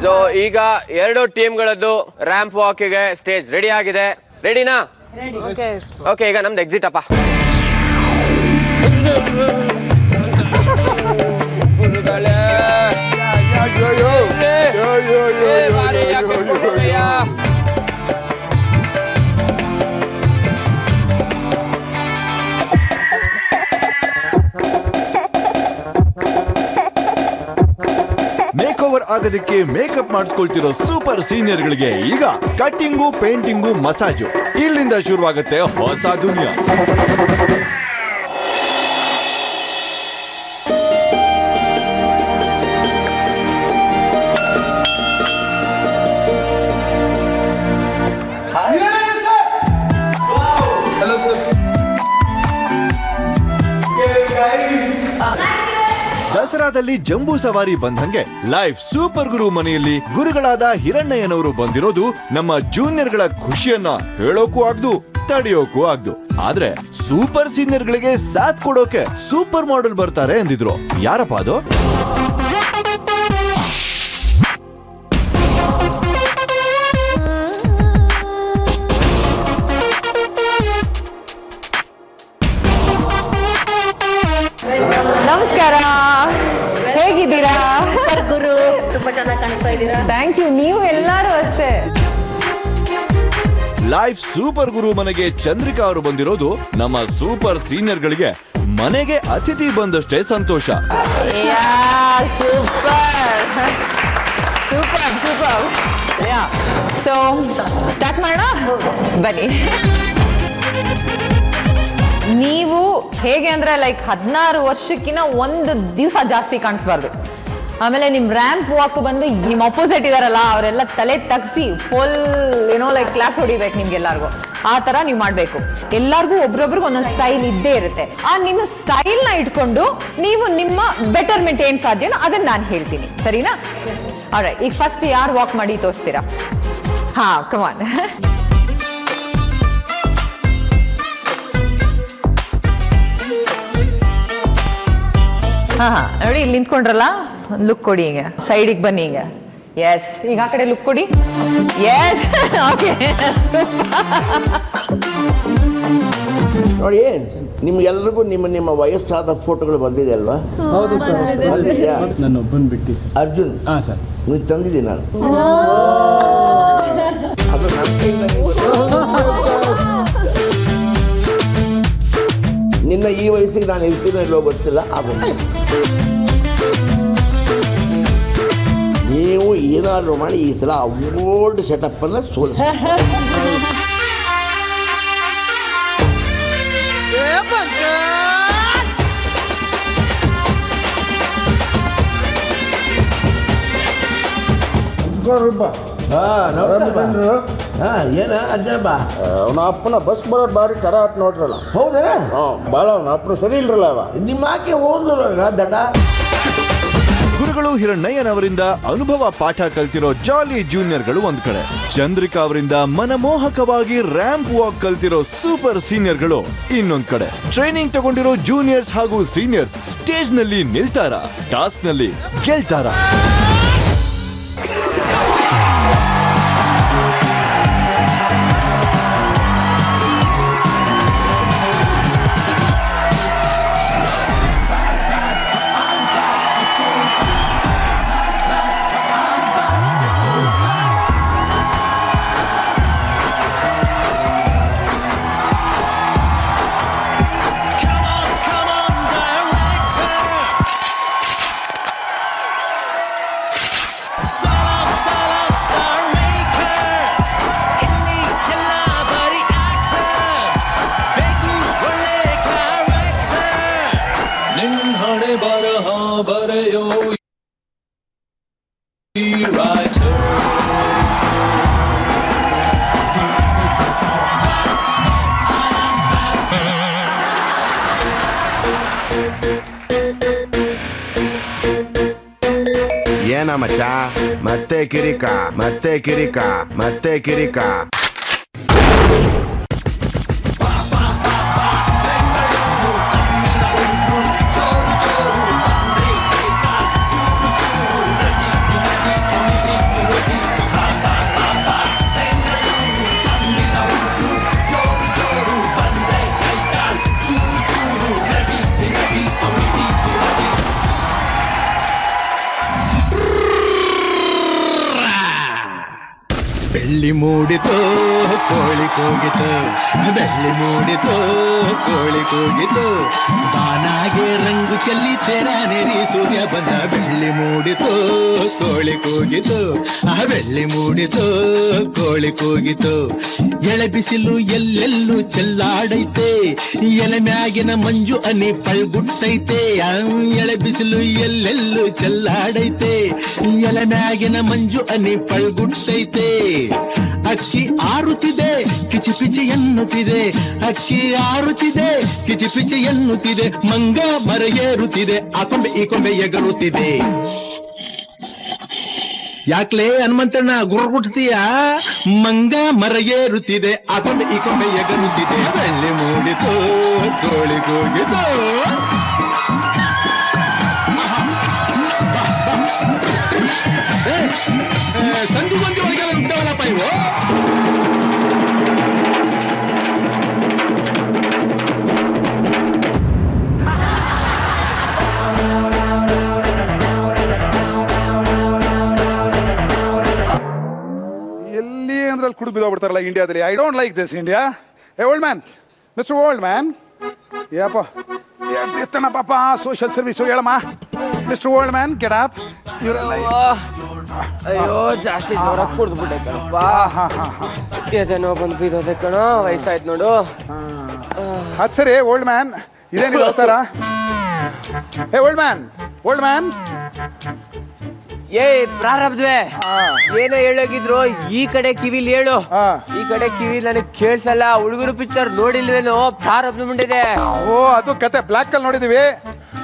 ಸೊ ಈಗ 2 ಟೀಮ್ಗಳದ್ದು ರ್ಯಾಂಪ್ ವಾಕಿಗೆ ಸ್ಟೇಜ್ ರೆಡಿ ಆಗಿದೆ. ರೆಡಿನಾ? ಓಕೆ, ಈಗ ನಮ್ದು ಎಕ್ಸಿಟ್ ಅಪ್ಪ. ಮೇಕ್ ಓವರ್ ಆಗೋದಕ್ಕೆ ಮೇಕಪ್ ಮಾಡಿಸ್ಕೊಳ್ತಿರೋ ಸೂಪರ್ ಸೀನಿಯರ್ಗಳಿಗೆ ಈಗ ಕಟ್ಟಿಂಗು, ಪೇಂಟಿಂಗು, ಮಸಾಜು, ಇಲ್ಲಿಂದ ಶುರುವಾಗುತ್ತೆ ಹೊಸ ದುನಿಯಾ. ದಸರಾದಲ್ಲಿ ಜಂಬೂ ಸವಾರಿ ಬಂದಂಗೆ ಲೈವ್ ಸೂಪರ್ ಗುರು ಮನೆಯಲ್ಲಿ ಗುರುಗಳಾದ ಹಿರಣ್ಣಯ್ಯನವರು ಬಂದಿರೋದು ನಮ್ಮ ಜೂನಿಯರ್ಗಳ ಖುಷಿಯನ್ನ ಹೇಳೋಕು ಆಗ್ದು, ತಡೆಯೋಕು ಆಗ್ದು. ಆದ್ರೆ ಸೂಪರ್ ಸೀನಿಯರ್ಗಳಿಗೆ ಸಾಥ್ ಕೊಡೋಕೆ ಸೂಪರ್ ಮಾಡೆಲ್ ಬರ್ತಾರೆ ಎಂದಿದ್ರು. ಯಾರಪ್ಪ ಅದು? ನಮಸ್ಕಾರ, ಹೇಗಿದ್ದೀರಾ? ಗುರು ತುಂಬಾ ಚೆನ್ನಾಗಿ ಕಾಣಿಸ್ತಾ ಇದ್ದೀರಾ. Thank you. ನೀವು ಎಲ್ಲರೂ ಅಷ್ಟೇ. ಲೈವ್ ಸೂಪರ್ ಗುರು ಮನೆಗೆ ಚಂದ್ರಿಕಾ ಅವರು ಬಂದಿರೋದು ನಮ್ಮ ಸೂಪರ್ ಸೀನಿಯರ್ಗಳಿಗೆ ಮನೆಗೆ ಅತಿಥಿ ಬಂದಷ್ಟೇ ಸಂತೋಷ. Super super super. So start ಮಾಡೋಣ ಬನ್ನಿ. ನೀವು ಹೇಗೆ ಅಂದ್ರೆ ಲೈಕ್ 16 ವರ್ಷಕ್ಕಿಂತ 1 ದಿವಸ ಜಾಸ್ತಿ ಕಾಣಿಸ್ಬಾರ್ದು. ಆಮೇಲೆ ನಿಮ್ ರ್ಯಾಂಪ್ ವಾಕ್ ಬಂದು ನಿಮ್ ಅಪೋಸಿಟ್ ಇದಾರಲ್ಲ ಅವರೆಲ್ಲ ತಲೆ ತಗ್ಸಿ ಫುಲ್ ಲೈಕ್ ಕ್ಲಾಸ್ ಹೊಡಿಬೇಕು ನಿಮ್ಗೆಲ್ಲರಿಗೂ. ಆ ತರ ನೀವು ಮಾಡ್ಬೇಕು. ಎಲ್ಲಾರ್ಗೂ ಒಬ್ರೊಬ್ರಿಗೆ ಒಂದೊಂದು ಸ್ಟೈಲ್ ಇದ್ದೇ ಇರುತ್ತೆ. ಆ ನಿಮ್ಮ ಸ್ಟೈಲ್ ನ ಇಟ್ಕೊಂಡು ನೀವು ನಿಮ್ಮ ಬೆಟರ್ಮೆಂಟ್ ಏನ್ ಸಾಧ್ಯನೋ ಅದನ್ನ ನಾನು ಹೇಳ್ತೀನಿ, ಸರಿನಾ? ಆಲ್ರೈಟ್, ಈಗ ಫಸ್ಟ್ ಯಾರು ವಾಕ್ ಮಾಡಿ ತೋರಿಸ್ತೀರಾ? ಹಾ, ಕಮಾನ್. ಹಾ ನೋಡಿ, ಇಲ್ಲಿ ನಿಂತ್ಕೊಂಡ್ರಲ್ಲ, ಲುಕ್ ಕೊಡಿ. ಈಗ ಸೈಡಿಗೆ ಬನ್ನಿ. ಈಗ ಎಸ್, ಈಗ ಆ ಕಡೆ ಲುಕ್ ಕೊಡಿ. Yes, okay. ನೋಡಿ, ನಿಮ್ಗೆಲ್ರಿಗೂ ನಿಮ್ಮ ವಯಸ್ಸಾದ ಫೋಟೋಗಳು ಬಂದಿದೆ ಅಲ್ವಾ? ಹೌದು ಸರ್. ನನ್ನ ಒಬ್ಬನ್ ಬಿಟ್ಟು ಸರ್. ಅರ್ಜುನ್? ಹಾ ಸರ್. ನೀವು ತಂದಿದ್ದೀನಿ ನಾನು. ಅದು ನನ್ನ ಕೈಯಿಂದ ನಿನ್ನ ಈ ವಯಸ್ಸಿಗೆ ನಾನು ಇರ್ತೀನೋ ಇಲ್ಲೋ ಗೊತ್ತಿಲ್ಲ. ನೀವು ಏನಾದ್ರು ಮಾಡಿ ಈ ಸಲ ಓಲ್ಡ್ ಸೆಟಪ್ ಅನ್ನ ಸೋಲಿಸಿ. ಏನ ಅಜ್ಜಬ್ಬ, ಅವನ ಅಪ್ಪನ ಬಸ್ ಬರೋದು ಬಾರಿ ಕರ ಆಟ್ ನೋಡ್ರಲ್ಲ. ಹೌದಾ? ಬಾಳ ಅವನ ಅಪ್ಪನ ಸರಿ ಇಲ್ರಲ್ಲ. ಅವ ನಿಮ್ಮ ಆಕೆ ಹೋದ್ರು ದಡ್ಡ. ಗುರುಗಳು ಹಿರಣ್ಣಯ್ಯನ್ ಅವರಿಂದ ಅನುಭವ ಪಾಠ ಕಲ್ತಿರೋ ಜಾಲಿ ಜೂನಿಯರ್ಗಳು ಒಂದ್ ಕಡೆ, ಚಂದ್ರಿಕಾ ಅವರಿಂದ ಮನಮೋಹಕವಾಗಿ ರ್ಯಾಂಪ್ ವಾಕ್ ಕಲ್ತಿರೋ ಸೂಪರ್ ಸೀನಿಯರ್ಗಳು ಇನ್ನೊಂದ್ ಕಡೆ. ಟ್ರೈನಿಂಗ್ ತಗೊಂಡಿರೋ ಜೂನಿಯರ್ಸ್ ಹಾಗೂ ಸೀನಿಯರ್ಸ್ ಸ್ಟೇಜ್ ನಲ್ಲಿ ನಿಲ್ತಾರ, ಟಾಸ್ಕ್ ನಲ್ಲಿ ಗೆಲ್ತಾರ? ಏನ ಮಚ್ಚ, ಮತ್ತೆ ಕಿರಿಕ, ಮತ್ತೆ ಕಿರಿಕ, ಮತ್ತೆ ಕಿರಿಕ. ಬೆಳ್ಳಿ ಮೂಡಿತೋ ಕೋಳಿ ಕೂಗಿತು, ಬೆಳ್ಳಿ ಮೂಡಿತೋ ಕೋಳಿ ಕೂಗಿತು, ಬಾನಾಗೆ ರಂಗು ಚೆಲ್ಲಿ ತೆರಾನೆರಿ ಸೂರ್ಯ ಬಂದ. ಬೆಳ್ಳಿ ಮೂಡಿತೋ ಕೋಳಿ ಕೂಗಿತು, ಬೆಳ್ಳಿ ಮೂಡಿತೋ ಕೋಳಿ ಕೂಗಿತು. ಎಳೆ ಬಿಸಿಲು ಎಲ್ಲೆಲ್ಲೂ ಚೆಲ್ಲಾಡೈತೆ, ಎಲೆ ಮ್ಯಾಗಿನ ಮಂಜು ಅನಿ ಪಳ್ಗುಟ್ಟೈತೆ. ಎಳೆ ಬಿಸಿಲು ಎಲ್ಲೆಲ್ಲೂ ಚೆಲ್ಲಾಡೈತೆ, ಎಲೆ ಮ್ಯಾಗಿನ ಮಂಜು ಅನಿ ಪಳ್ಗುಟ್ಟೈತೆ. ಅಕ್ಕಿ ಆರುತ್ತಿದೆ, ಕಿಚಿಪಿಚಿ ಎನ್ನುತ್ತಿದೆ, ಅಕ್ಕಿ ಆರುತ್ತಿದೆ, ಕಿಚಿಪಿಚಿ ಎನ್ನುತ್ತಿದೆ. ಮಂಗ ಮರ ಏರುತ್ತಿದೆ, ಆ ಕೊಂಬೆ ಈ ಕೊಂಬೆ ಎಗರುತ್ತಿದೆ. ಯಾಕ್ಲೇ ಹನುಮಂತಣ್ಣ ಗುರುಗುಟ್ತೀಯ? ಮಂಗ ಮರ ಏರುತ್ತಿದೆ, ಆ ಕೊಂಬೆ ಈ ಕೊಂಬೆ ಎಗರುತ್ತಿದೆ. ಬೆಳ್ಳಿ ಮೂಡಿತು ಕೋಳಿ ಕೂಗಿತು. ಸಂಧು ಮಂದಿ ಒಳಗೆಲ್ಲ ನುಗ್ತಾವಲ್ಲಪ್ಪ ಇವು. ಎಲ್ಲಿ ಅಂದ್ರಲ್ಲಿ ಕುಡಿದು ಬಿದ್ದೋಗ್ಬಿಡ್ತಾರಲ್ಲ ಇಂಡಿಯಾದಲ್ಲಿ. I don't like this India. ಏ old man, mister old man, ಯಪ್ಪ ಎತ್ತಣ ಪಾಪ ಸೋಷಿಯಲ್ ಸರ್ವಿಸ್ ಹೇಳಮ್ಮ. Mister old man, get up. ಇವರೆಲ್ಲ ಅಯ್ಯೋ ಜಾಸ್ತಿ ಜೋರ ಕುಡ್ದ್ಬಿಟ್ಟೆ ಕಣಪ್ಪ. ಎದೇನೋ ಬಂದು ಬಿದ್ದೋದೆ ಕಣ, ವಯಸ್ಸಾಯ್ತು ನೋಡು. ಅದ್ ಸರಿ ಓಲ್ಡ್ ಮ್ಯಾನ್, ಇದೇನಿಲ್ಲ ಅವತಾರ? ಏ ಓಲ್ಡ್ ಮ್ಯಾನ್, ಓಲ್ಡ್ ಮ್ಯಾನ್, ಏ ಪ್ರಾರಬ್ಧವೇ ಏನೋ ಹೇಳೋಗಿದ್ರು ಈ ಕಡೆ ಕಿವಿಲಿ ಹೇಳು. ಈ ಕಡೆ ಕಿವಿ ನನಗೆ ಕೇಳ್ಸಲ್ಲ. ಹುಡುಗರು ಪಿಕ್ಚರ್ ನೋಡಿಲ್ವೇನೋ ಪ್ರಾರಬ್ಧ ಮುಂಡಿದೆ. ಓ ಅದು ಕತೆ ಬ್ಲಾಕ್ ಅಲ್ಲಿ ನೋಡಿದೀವಿ.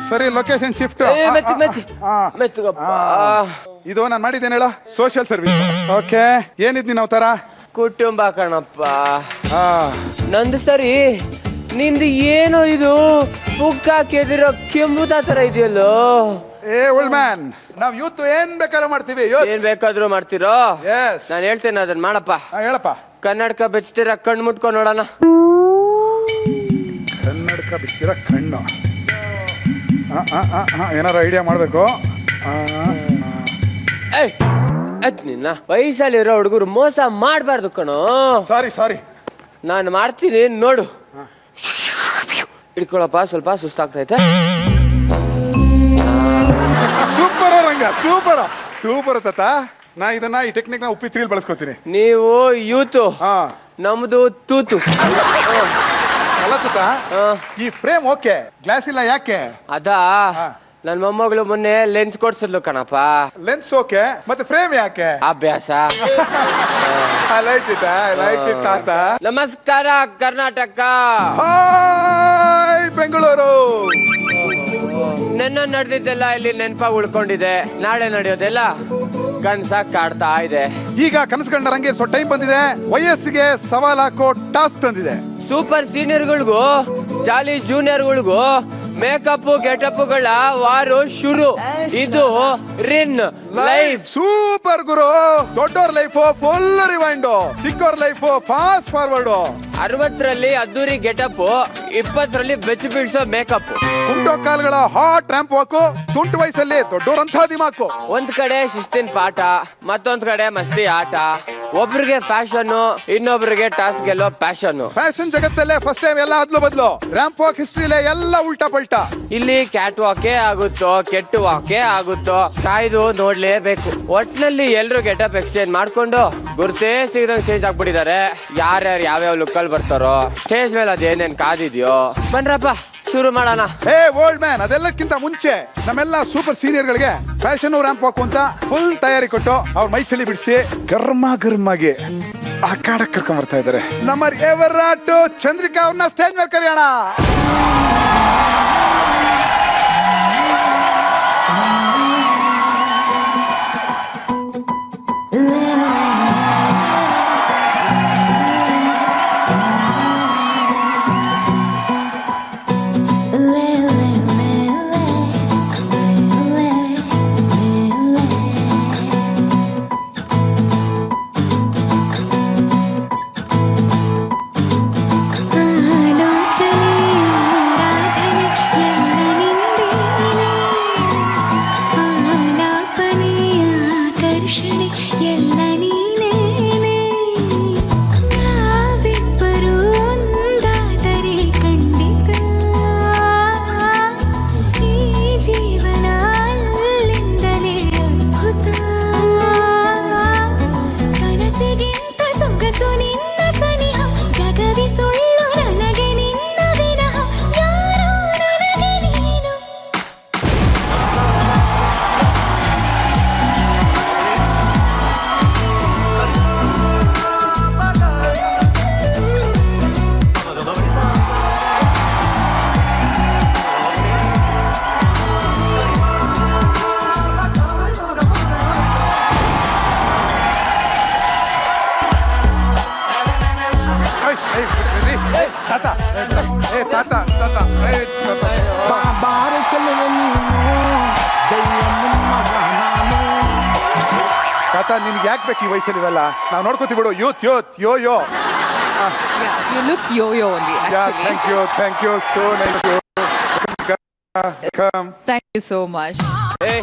ಸರಿ ಲೊಕೇಶನ್ ಶಿಫ್ಟ್. ಇದು ನಾನು ಮಾಡಿದ್ದೇನೆ ಹೇಳ ಸೋಷಿಯಲ್ ಸರ್ವಿಸ್. ಓಕೆ ಏನಿದ್ ನೀನ್ ಅವತಾರ? ಕುಟುಂಬ ಕಣಪ್ಪ. ನಂದು ಸರಿ, ನಿಂದು ಏನೋ ಇದು ಪುಕ್ಕಾಕಿದಿರೋ ಕೆಂಬುದ ತರ ಇದೆಯಲ್ಲೋ. ಏ ಓಲ್ಡ್ ಮ್ಯಾನ್, ನಾವ್ ಯೂತ್ ಏನ್ ಬೇಕಾದ್ರೂ ಮಾಡ್ತೀವಿ. ಏನ್ ಬೇಕಾದ್ರೂ ಮಾಡ್ತಿರೋ? ನಾನು ಹೇಳ್ತೇನೆ ಅದನ್ನ ಮಾಡಪ್ಪ. ಹೇಳಪ್ಪ. ಕನ್ನಡಕ ಬೆಚ್ತೀರ ಕಣ್ಣು ಮುಟ್ಕೊಂಡ್ ನೋಡೋಣ. ಕನ್ನಡಕ ಬಿಚ್ಚಿರ ಕಣ್ಣು. ಏನಾರ ಐಡಿಯಾ ಮಾಡ್ಬೇಕು. ನಿನ್ನ ವಯಸ್ಸಲ್ಲಿರೋ ಹುಡುಗರು ಮೋಸ ಮಾಡ್ಬಾರ್ದು ಕಣೋ. ಸಾರಿ ನಾನು ಮಾಡ್ತೀನಿ ನೋಡು. ಇಟ್ಕೊಳಪ್ಪ, ಸ್ವಲ್ಪ ಸುಸ್ತಾಗ್ತೈತೆ. ಸೂಪರ್ ರಂಗ, ಸೂಪರ್ ತಾತ. ನಾ ಇದನ್ನ ಈ ಟೆಕ್ನಿಕ್ ನ ಉಪ್ಪಿ ಬಳಸ್ಕೊತೀನಿ. ನೀವು ಯೂತು, ನಮ್ದು ತೂತು. ಅಲ್ಲ ತಾತ, ಈ ಫ್ರೇಮ್ ಓಕೆ, ಗ್ಲಾಸ್ ಇಲ್ಲ ಯಾಕೆ? ಅದಾ ನನ್ ಮೊಮ್ಮಗಳು ಮೊನ್ನೆ ಲೆನ್ಸ್ ಕೊಡ್ಸಿದ್ಲು ಕಣಪ್ಪ. ಲೆನ್ಸ್ ಓಕೆ, ಮತ್ತೆ ಫ್ರೇಮ್ ಯಾಕೆ? ಅಭ್ಯಾಸ. I like it ತಾತ. ನಮಸ್ಕಾರ ಕರ್ನಾಟಕ. ಹಾಯ್ ಬೆಂಗಳೂರು. ನನ್ನ ನಡೆದಿದ್ದೆಲ್ಲ ಇಲ್ಲಿ ನೆನಪಾಗಿ ಉಳ್ಕೊಂಡಿದೆ. ನಾಳೆ ನಡೆಯೋದೆಲ್ಲ ಕನ್ಸ ಕಾಡ್ತಾ ಇದೆ. ಈಗ ಕನಸುಗಳನ್ನ ರಂಗೇರಿಸೋ ಟೈಮ್ ಬಂದಿದೆ. ವಯಸ್ಸಿಗೆ ಸವಾಲ್ ಹಾಕೋ ಟಾಸ್ಕ್ ತಂದಿದೆ. ಸೂಪರ್ ಸೀನಿಯರ್ಗಳಿಗೂ ಜಾಲಿ ಜೂನಿಯರ್ಗಳಿಗೂ ಮೇಕಪ್ ಗೆಟಪ್ಗಳ ವಾರು ಶುರು. ಇದು ರಿನ್ ಲೈಫ್. ಸೂಪರ್ ಗುರು. ದೊಡ್ಡವ್ರ ಲೈಫ್ ಫುಲ್ ರಿವೈಂಡ್, ಚಿಕ್ಕವ್ರ ಲೈಫ್ ಫಾಸ್ಟ್ ಫಾರ್ವರ್ಡ್. 60ರಲ್ಲಿ ಅದ್ದೂರಿ ಗೆಟಪ್, 20ರಲ್ಲಿ ಬೆಚ್ಚ ಬೀಳ್ಸೋ ಮೇಕಪ್. ಕುಂಟೋ ಕಾಲ್ಗಳ ಹಾಟ್ ರ್ಯಾಂಪ್ ವಾಕು, ತುಂಟು ವಯಸ್ಸಲ್ಲಿ ದೊಡ್ಡೋರಂಥ ದಿಮಾಕು. ಒಂದ್ ಕಡೆ ಶಿಸ್ತಿನ ಪಾಠ, ಮತ್ತೊಂದ್ ಕಡೆ ಮಸ್ತಿ ಆಟ. ಒಬ್ರಿಗೆ ಫ್ಯಾಷನ್, ಇನ್ನೊಬ್ರಿಗೆ ಟಾಸ್ಕ್ ಗೆಲ್ಲೋ ಪ್ಯಾಷನ್. ಫ್ಯಾಷನ್ ಜಗತ್ತಲ್ಲೇ ಫಸ್ಟ್ ಟೈಮ್ ಎಲ್ಲ ಅದ್ಲು ಬದ್ಲು. ರ್ಯಾಂಪ್ ವಾಕ್ ಹಿಸ್ಟ್ರಿಲೇ ಎಲ್ಲ ಉಲ್ಟಾ ಪಲ್ಟಾ. ಇಲ್ಲಿ ಕ್ಯಾಟ್ ವಾಕೇ ಆಗುತ್ತೋ ಕೆಟ್ಟ ವಾಕೇ ಆಗುತ್ತೋ ಕಾಯ್ದು ನೋಡ್ಲೇಬೇಕು. ಒಟ್ನಲ್ಲಿ ಎಲ್ರು ಗೆಟಪ್ ಎಕ್ಸ್ಚೇಂಜ್ ಮಾಡ್ಕೊಂಡು ಗುರ್ತೇ ಸಿಗದಂಗ್ ಚೇಂಜ್ ಆಗ್ಬಿಟ್ಟಿದ್ದಾರೆ. ಯಾರ್ಯಾರು ಯಾವ್ಯಾವ ಲುಕ್ ಅಲ್ಲಿ ಬರ್ತಾರೋ, ಸ್ಟೇಜ್ ಮೇಲೆ ಅದೇನೇನ್ ಕಾದಿದ್ಯೋ. ಬನ್ರಪ್ಪ ಶುರು ಮಾಡೋಣ. ಹೇ ಓಲ್ಡ್ ಮ್ಯಾನ್, ಅದೆಲ್ಲಕ್ಕಿಂತ ಮುಂಚೆ ನಮ್ಮೆಲ್ಲ ಸೂಪರ್ ಸೀನಿಯರ್ ಗಳಿಗೆ ಫ್ಯಾಷನ್ ರ್ಯಾಂಪ್ ವಾಕ್ ಅಂತ ಫುಲ್ ತಯಾರಿ ಕೊಟ್ಟು ಅವ್ರ ಮೈ ಚಳಿ ಬಿಡಿಸಿ ಗರ್ಮಾಗಿ ಆ ಕಾಡಕ್ಕೆ ಕರ್ಕೊಂಡ್ ಬರ್ತಾ ಇದ್ದಾರೆ. ನಮ್ಮ ಎವರಾಟು ಚಂದ್ರಿಕಾ ಅವ್ರನ್ನ ಸ್ಟೇಜ್ ಮೇಲೆ ಕರೆಯೋಣ. ತಾತ ನಿನ್ಗೆ ಯಾಕೆ ಬೇಕು ಈ ವಯಸ್ಸಲ್ಲಿ ಇವೆಲ್ಲ? ನಾವು ನೋಡ್ಕೋತೀವಿ ಬಿಡು. Youth yo you look yo only actually. Thank you so much. Come. Thank you so much. Hey.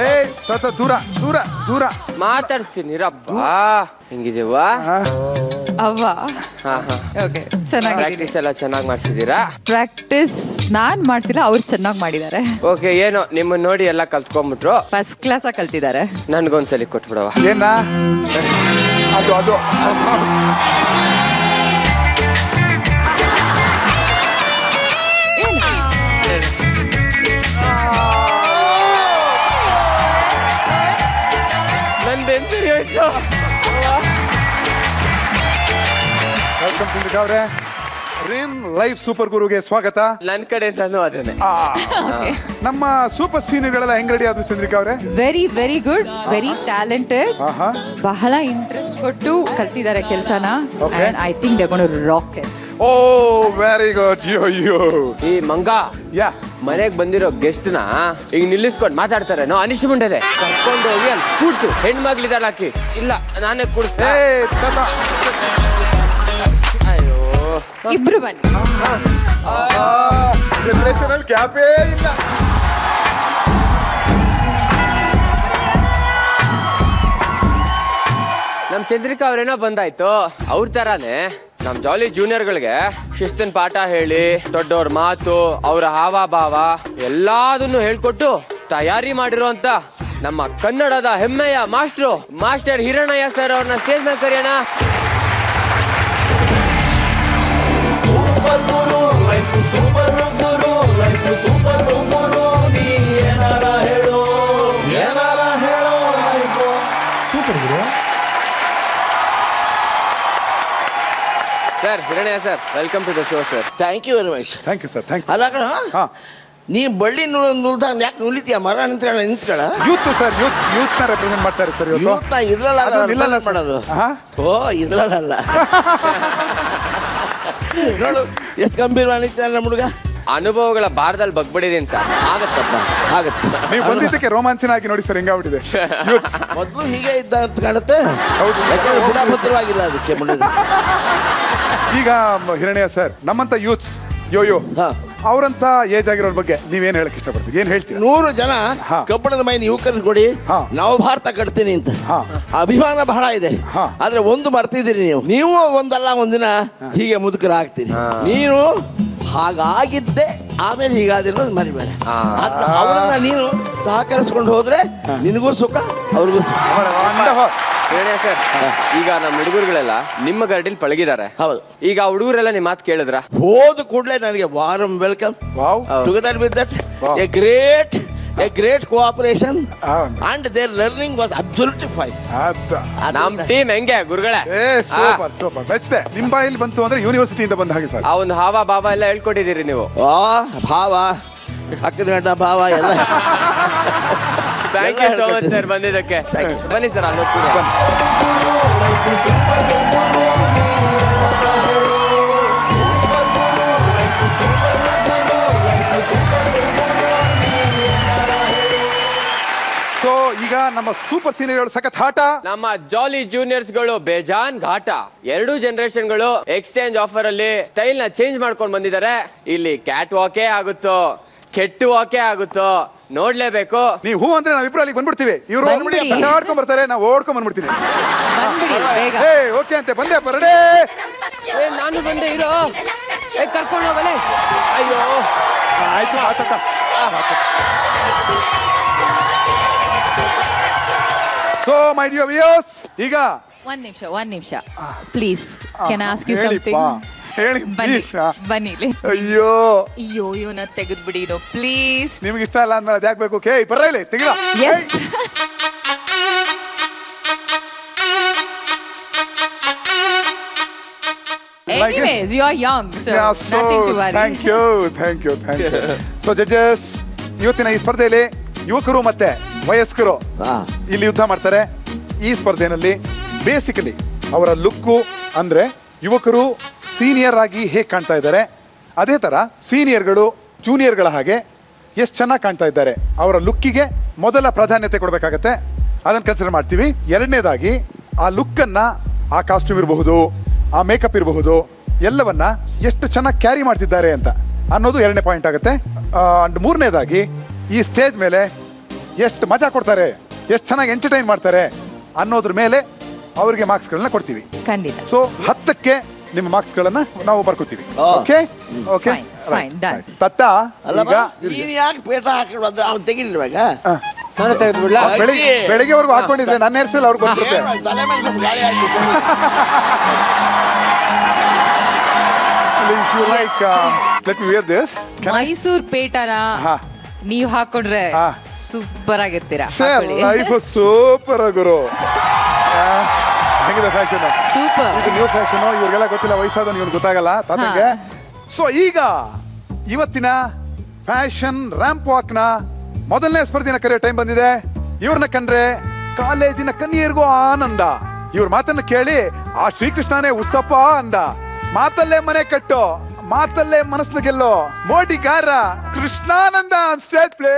ಏಯ್ ತಾತ ದೂರ ಮಾತಾಡ್ತೀನಿ ರಪ್ಪ. ಹೆಂಗಿದೀವಾ? ಅವ್ವ ಓಕೆ, ಚೆನ್ನಾಗಿ ಪ್ರಾಕ್ಟೀಸ್ ಎಲ್ಲ ಚೆನ್ನಾಗಿ ಮಾಡ್ಸಿದೀರಾ? ಪ್ರಾಕ್ಟೀಸ್ ನಾನ್ ಮಾಡ್ತಿಲ್ಲ, ಅವ್ರು ಚೆನ್ನಾಗಿ ಮಾಡಿದ್ದಾರೆ. ಓಕೆ, ಏನೋ ನಿಮ್ಮನ್ನ ನೋಡಿ ಎಲ್ಲ ಕಲ್ತ್ಕೊಂಡ್ಬಿಟ್ರು. ಫಸ್ಟ್ ಕ್ಲಾಸ್ ಆಗಿ ಕಲ್ತಿದ್ದಾರೆ. ನನ್ಗೊಂದ್ಸಲಿ ಕೊಟ್ಬಿಡವ. ಏನ ಅದು ಚಂದ್ರಿಕಾ ಅವರೇ, ರಿಮ್ ಲೈಫ್ ಸೂಪರ್ ಗುರುಗೆ ಸ್ವಾಗತ. ನನ್ ಕಡೆಯಿಂದನೂ ಅದನ್ನೇ. ನಮ್ಮ ಸೂಪರ್ ಸೀನಿಯರ್ಗಳೆಲ್ಲ ಹೆಂಗ್ ರೆಡಿ ಆದ್ರು ಚಂದ್ರಿಕಾ ಅವರೇ? Very very good, very talented, ಬಹಳ ಇಂಟ್ರೆಸ್ಟ್ ಕೊಟ್ಟು ಕಲ್ತಿದ್ದಾರೆ ಕೆಲಸನ. I think they gonna rock it. Oh very good. Yo ಈ ಮಂಗ ಮನೆಗ್ ಬಂದಿರೋ ಗೆಸ್ಟ್ ನ ಈಗ ನಿಲ್ಲಿಸ್ಕೊಂಡು ಮಾತಾಡ್ತಾರೆ. ನಾವು ಅನಿಶ್ ಮುಂಡೆದೆ ಕರ್ಕೊಂಡು ಹೋಗಿ ಅಲ್ಲಿ ಕೂಡ್ತು. ಹೆಣ್ಮಗ್ಳಿದಾಳ ಹಾಕಿ. ಇಲ್ಲ ನಾನೇ ಕೂಡ್ತೆ. ಅಯ್ಯೋ ಇಬ್ರು ಬನ್ನಿ. ಕ್ಯಾಪೇ ಇಲ್ಲ. ನಮ್ ಚಂದ್ರಿಕಾ ಅವ್ರೇನೋ ಬಂದಾಯ್ತು. ಅವ್ರ ತರಾನೇ ನಮ್ ಜಾಲಿ ಜೂನಿಯರ್ಗಳಿಗೆ ಶಿಸ್ತಿನ ಪಾಠ ಹೇಳಿ, ದೊಡ್ಡವ್ರ ಮಾತು, ಅವರ ಹಾವ ಭಾವ ಎಲ್ಲಾದನ್ನು ಹೇಳ್ಕೊಟ್ಟು ತಯಾರಿ ಮಾಡಿರುವಂತ ನಮ್ಮ ಕನ್ನಡದ ಹೆಮ್ಮೆಯ ಮಾಸ್ಟರ್ ಹಿರಣಯ್ಯ ಸರ್ ಅವ್ರನ್ನ ಸ್ಟೇಜ್ ಮೇಲೆ ಕರೆಯೋಣ. Sir Hirannaiah sir, welcome to the show sir. Thank you very much. Thank you sir. Thank you. ಅಲ್ಲ ಕಣ, ನೀ ಬಳ್ಳಿ ನುಳ್ದಾಗ ಯಾಕೆ ನುಲಿತೀಯ? ಮರ ನಿಂತ್ಕೊಳ್ಳ. ಯೂತ್ ಸರ್, ಯೂತ್ ನ ರೆಪ್ರೆಸೆಂಟ್ ಮಾಡ್ತಾರೆ ಸರ್. ಯೂತ್ ನ ಇದ್ರಲ್ಲ ಮಾಡೋದು. ಓ ಇದ್ರಲ್ಲ ನೋಡು ಎಷ್ಟು ಗಂಭೀರವಾಗಿ ನಮ್ಮ ಹುಡುಗ. ಅನುಭವಗಳ ಭಾರದಲ್ಲಿ ಬಗ್ಬಿಡಿದೀನಿ ಸರ್. ಆಗತ್ತಪ್ಪ, ಆಗತ್ತೆ. ನೀವು ಬಂದಿದ್ದಕ್ಕೆ ರೋಮಾಂಚನ ಆಗಿ ನೋಡಿ ಸರ್ ಹೆಂಗಾಗ್ಬಿಟ್ಟಿದೆ. ಮೊದಲು ಹೀಗೆ ಇದ್ದ ಅಂತ ಕಾಣುತ್ತೆ. ಯಾಕಂದ್ರೆ ಗುಣಭದ್ರವಾಗಿಲ್ಲ ಅದಕ್ಕೆ ಮುಂದೆ. ಈಗ ಹಿರಣಯ್ಯ ಸರ್, ನಮ್ಮಂತ ಯೂತ್ಸ್ ಯೋಯೋ ಅವರಂತ ಏಜ್ ಆಗಿರೋರ ಬಗ್ಗೆ ನೀವೇನ್ ಹೇಳಕ್ ಇಷ್ಟಪಡ್ತೀವಿ? ಏನ್ ಹೇಳ್ತೀವಿ? 100 ಜನ ಕಬ್ಬಣದ ಮೈನ ಯುವಕರನ್ನ ಕೊಡಿ, ನಾವು ಭಾರತ ಕಟ್ತೀನಿ ಅಂತ ಅಭಿಮಾನ ಬಹಳ ಇದೆ. ಆದ್ರೆ ಒಂದು ಮರ್ತಿದ್ದೀರಿ ನೀವು ಒಂದಲ್ಲ ಒಂದಿನ ಹೀಗೆ ಮುದುಕರಾಗ್ತೀರಿ. ನೀನು ಹಾಗಾಗಿದ್ದೆ, ಆಮೇಲೆ ಹೀಗಾದಿರೋದು ಮರಿಬೇಡ. ಅವರನ್ನ ನೀನು ಸಹಕರಿಸ್ಕೊಂಡು ಹೋದ್ರೆ ನಿನಗೂ ಸುಖ, ಅವ್ರಿಗೂ ಸುಖ. ಸರ್, ಈಗ ನಮ್ಮ ಹುಡುಗರುಗಳೆಲ್ಲ ನಿಮ್ಮ ಗರಡಿಲಿ ಪಳಗಿದ್ದಾರೆ. ಹೌದು. ಈಗ ಹುಡುಗರೆಲ್ಲ ನಿಮ್ಮ ಮಾತು ಕೇಳಿದ್ರ? ಹೋದ ಕೂಡಲೇ ನನಗೆ warm welcome. Together with that a great cooperation and their learning was absolutely fine. ನಮ್ ಟೀಮ್ ಹೆಂಗೆ ಗುರುಗಳೇ? ಸೂಪರ್ ಮೆಚ್ಚಿದೆ. ನಿಮ್ ಬಾಯಲ್ಲಿ ಬಂತು ಅಂದ್ರೆ ಯೂನಿವರ್ಸಿಟಿಯಿಂದ ಬಂದ ಹಾಗೆ ಸರ್. ಅವನ್ ಹಾವ ಭಾವ ಎಲ್ಲ ಹೇಳ್ಕೊಟ್ಟಿದ್ದೀರಿ ನೀವು. ಭಾವ, ಅಕ್ಕನ ಗಂಡ ಭಾವ ಎಲ್ಲ. Thank you so much sir ಬಂದಿದ್ದಕ್ಕೆ. ಬನ್ನಿ ಸರ್ ಅಲ್ಲಿ. ಸೊ ಈಗ ನಮ್ಮ ಸೂಪರ್ ಸೀನಿಯರ್ ಸಖತ್ ಆಟ. ನಮ್ಮ ಜಾಲಿ ಜೂನಿಯರ್ಸ್ ಗಳು ಬೇಜಾನ್ ಘಾಟ. 2 ಜನರೇಷನ್ ಗಳು ಎಕ್ಸ್ಚೇಂಜ್ ಆಫರ್ ಅಲ್ಲಿ ಸ್ಟೈಲ್ ನ ಚೇಂಜ್ ಮಾಡ್ಕೊಂಡು ಬಂದಿದ್ದಾರೆ. ಇಲ್ಲಿ ಕ್ಯಾಟ್ ವಾಕೇ ಆಗುತ್ತೋ, ಕೆಟ್ಟು ವಾಕೇ ಆಗುತ್ತೋ ನೋಡ್ಲೇಬೇಕು. ನೀವು ಹೂ ಅಂದ್ರೆ ನಾವಿಬ್ರು ಅಲ್ಲಿಗೆ ಬಂದ್ಬಿಡ್ತೀವಿ. ಇವ್ರು ಆಡ್ಕೊಂಡ್ ಬರ್ತಾರೆ, ನಾವು ಓಡ್ಕೊಂಡ್ ಬಂದ್ಬಿಡ್ತೀವಿ. ಓಕೆ ಅಂತೆ ಬಂದೆ ಬರಡೆ. ನಾನು ಬಂದೆ ಇರೋ, ಕರ್ಕೊಂಡು ಹೋಗಲೇ. ಅಯ್ಯೋ ಆಯ್ತು. ಸೊ ಮೈ ಡಿಯರ್ ವ್ಯೂಯರ್ಸ್, ಈಗ ಒಂದ್ ನಿಮಿಷ please, can I ask you something? ಹೇಳಿ ಬನ್ನಿ. ಅಯ್ಯೋ ಇವನ ತೆಗೆದ್ಬಿಡಿ ಪ್ಲೀಸ್. ನಿಮ್ಗೆ ಇಷ್ಟ ಅಲ್ಲ ಅಂದ್ಮೇಲೆ ಅದ್ಯಾಕ್ ಬೇಕು? ಕೇ ಬರ್ರ ಇಲ್ಲಿ ತೆಗಿಲ. Anyways, you are young, so nothing to worry. Thank you. So judges, ಇವತ್ತಿನ ಈ ಸ್ಪರ್ಧೆಯಲ್ಲಿ ಯುವಕರು ಮತ್ತೆ ವಯಸ್ಕರು ಇಲ್ಲಿ ಯುದ್ಧ ಮಾಡ್ತಾರೆ. ಈ ಸ್ಪರ್ಧೆಯಲ್ಲಿ ಬೇಸಿಕಲಿ ಅವರ ಲುಕ್ಕು ಅಂದ್ರೆ ಯುವಕರು ಸೀನಿಯರ್ ಆಗಿ ಹೇಗೆ ಕಾಣ್ತಾ ಇದ್ದಾರೆ, ಅದೇ ತರ ಸೀನಿಯರ್ಗಳು ಜೂನಿಯರ್ಗಳ ಹಾಗೆ ಎಷ್ಟು ಚೆನ್ನಾಗಿ ಕಾಣ್ತಾ ಇದ್ದಾರೆ, ಅವರ ಲುಕ್ಕಿಗೆ ಮೊದಲ ಪ್ರಾಧಾನ್ಯತೆ ಕೊಡಬೇಕಾಗತ್ತೆ. ಅದನ್ನು ಕನ್ಸಿಡರ್ ಮಾಡ್ತೀವಿ. ಎರಡನೇದಾಗಿ ಆ ಲುಕ್ಕನ್ನ, ಆ ಕಾಸ್ಟ್ಯೂಮ್ ಇರಬಹುದು, ಆ ಮೇಕಪ್ ಇರಬಹುದು, ಎಲ್ಲವನ್ನ ಎಷ್ಟು ಚೆನ್ನಾಗಿ ಕ್ಯಾರಿ ಮಾಡ್ತಿದ್ದಾರೆ ಅಂತ ಅನ್ನೋದು ಎರಡನೇ ಪಾಯಿಂಟ್ ಆಗುತ್ತೆ. ಅಂಡ್ ಮೂರನೇದಾಗಿ ಈ ಸ್ಟೇಜ್ ಮೇಲೆ ಎಷ್ಟು ಮಜಾ ಕೊಡ್ತಾರೆ, ಎಷ್ಟು ಚೆನ್ನಾಗಿ ಎಂಟರ್ಟೈನ್ ಮಾಡ್ತಾರೆ ಅನ್ನೋದ್ರ ಮೇಲೆ ಅವರಿಗೆ ಮಾರ್ಕ್ಸ್ ಗಳನ್ನ ಕೊಡ್ತೀವಿ. ಖಂಡಿತ. ಸೊ 10ಕ್ಕೆ ನಿಮ್ಮ ಮಾರ್ಕ್ಸ್ ಗಳನ್ನ ನಾವು ಬರ್ಕೋತೀವಿ. ಓಕೆ ತತ್ತ ಯಾಕೆ ಪೇಟ ಹಾಕಿಡ್ಬಾರ್ದು? ಅವ್ನು ತೆಗಿಲಿರುವಾಗ ಬೆಳಿಗ್ಗೆವರೆಗೂ ಹಾಕೊಂಡಿದ್ರೆ ನನ್ನ ಹೇರ್ ಸ್ಟೈಲ್ ಅವ್ರಿಗೆ ಬಂದ್ಬಿಡುತ್ತೆ. ಮೈಸೂರ್ ಪೇಟನ ನೀವ್ ಹಾಕೊಂಡ್ರೆ ಸೂಪರ್ ಆಗಿರ್ತೀರಾ. ಲೈಫ್ ಸೂಪರ್ ಗುರು. ಹೆಂಗಿದೆ ಫ್ಯಾಷನ್? ಸೂಪರ್. ಇದು ನ್ಯೂ ಫ್ಯಾಷನ್, ಇವ್ರಿಗೆಲ್ಲ ಗೊತ್ತಿಲ್ಲ, ವಯಸ್ಸಾದ ಇವ್ರಿಗೆ ಗೊತ್ತಾಗಲ್ಲ ತಾತಂಗೆ. ಸೊ ಈಗ ಇವತ್ತಿನ ಫ್ಯಾಷನ್ ರ್ಯಾಂಪ್ ವಾಕ್ ನ ಮೊದಲನೇ ಸ್ಪರ್ಧಿನ ಕರೆಯೋ ಟೈಮ್ ಬಂದಿದೆ. ಇವ್ರನ್ನ ಕಂಡ್ರೆ ಕಾಲೇಜಿನ ಕನ್ಯರಿಗೂ ಆನಂದ. ಇವ್ರ ಮಾತನ್ನ ಕೇಳಿ ಆ ಶ್ರೀಕೃಷ್ಣನೇ ಉಸ್ಸಪ್ಪ ಅಂದ. ಮಾತಲ್ಲೇ ಮನೆ ಕಟ್ಟೋ, ಮಾತಲ್ಲೇ ಮನಸ್ಸನ್ನ ಗೆಲ್ಲೋ ಮೋಡಿಗಾರ ಕೃಷ್ಣಾನಂದ ಸ್ಟೇಟ್ ಪ್ಲೇ.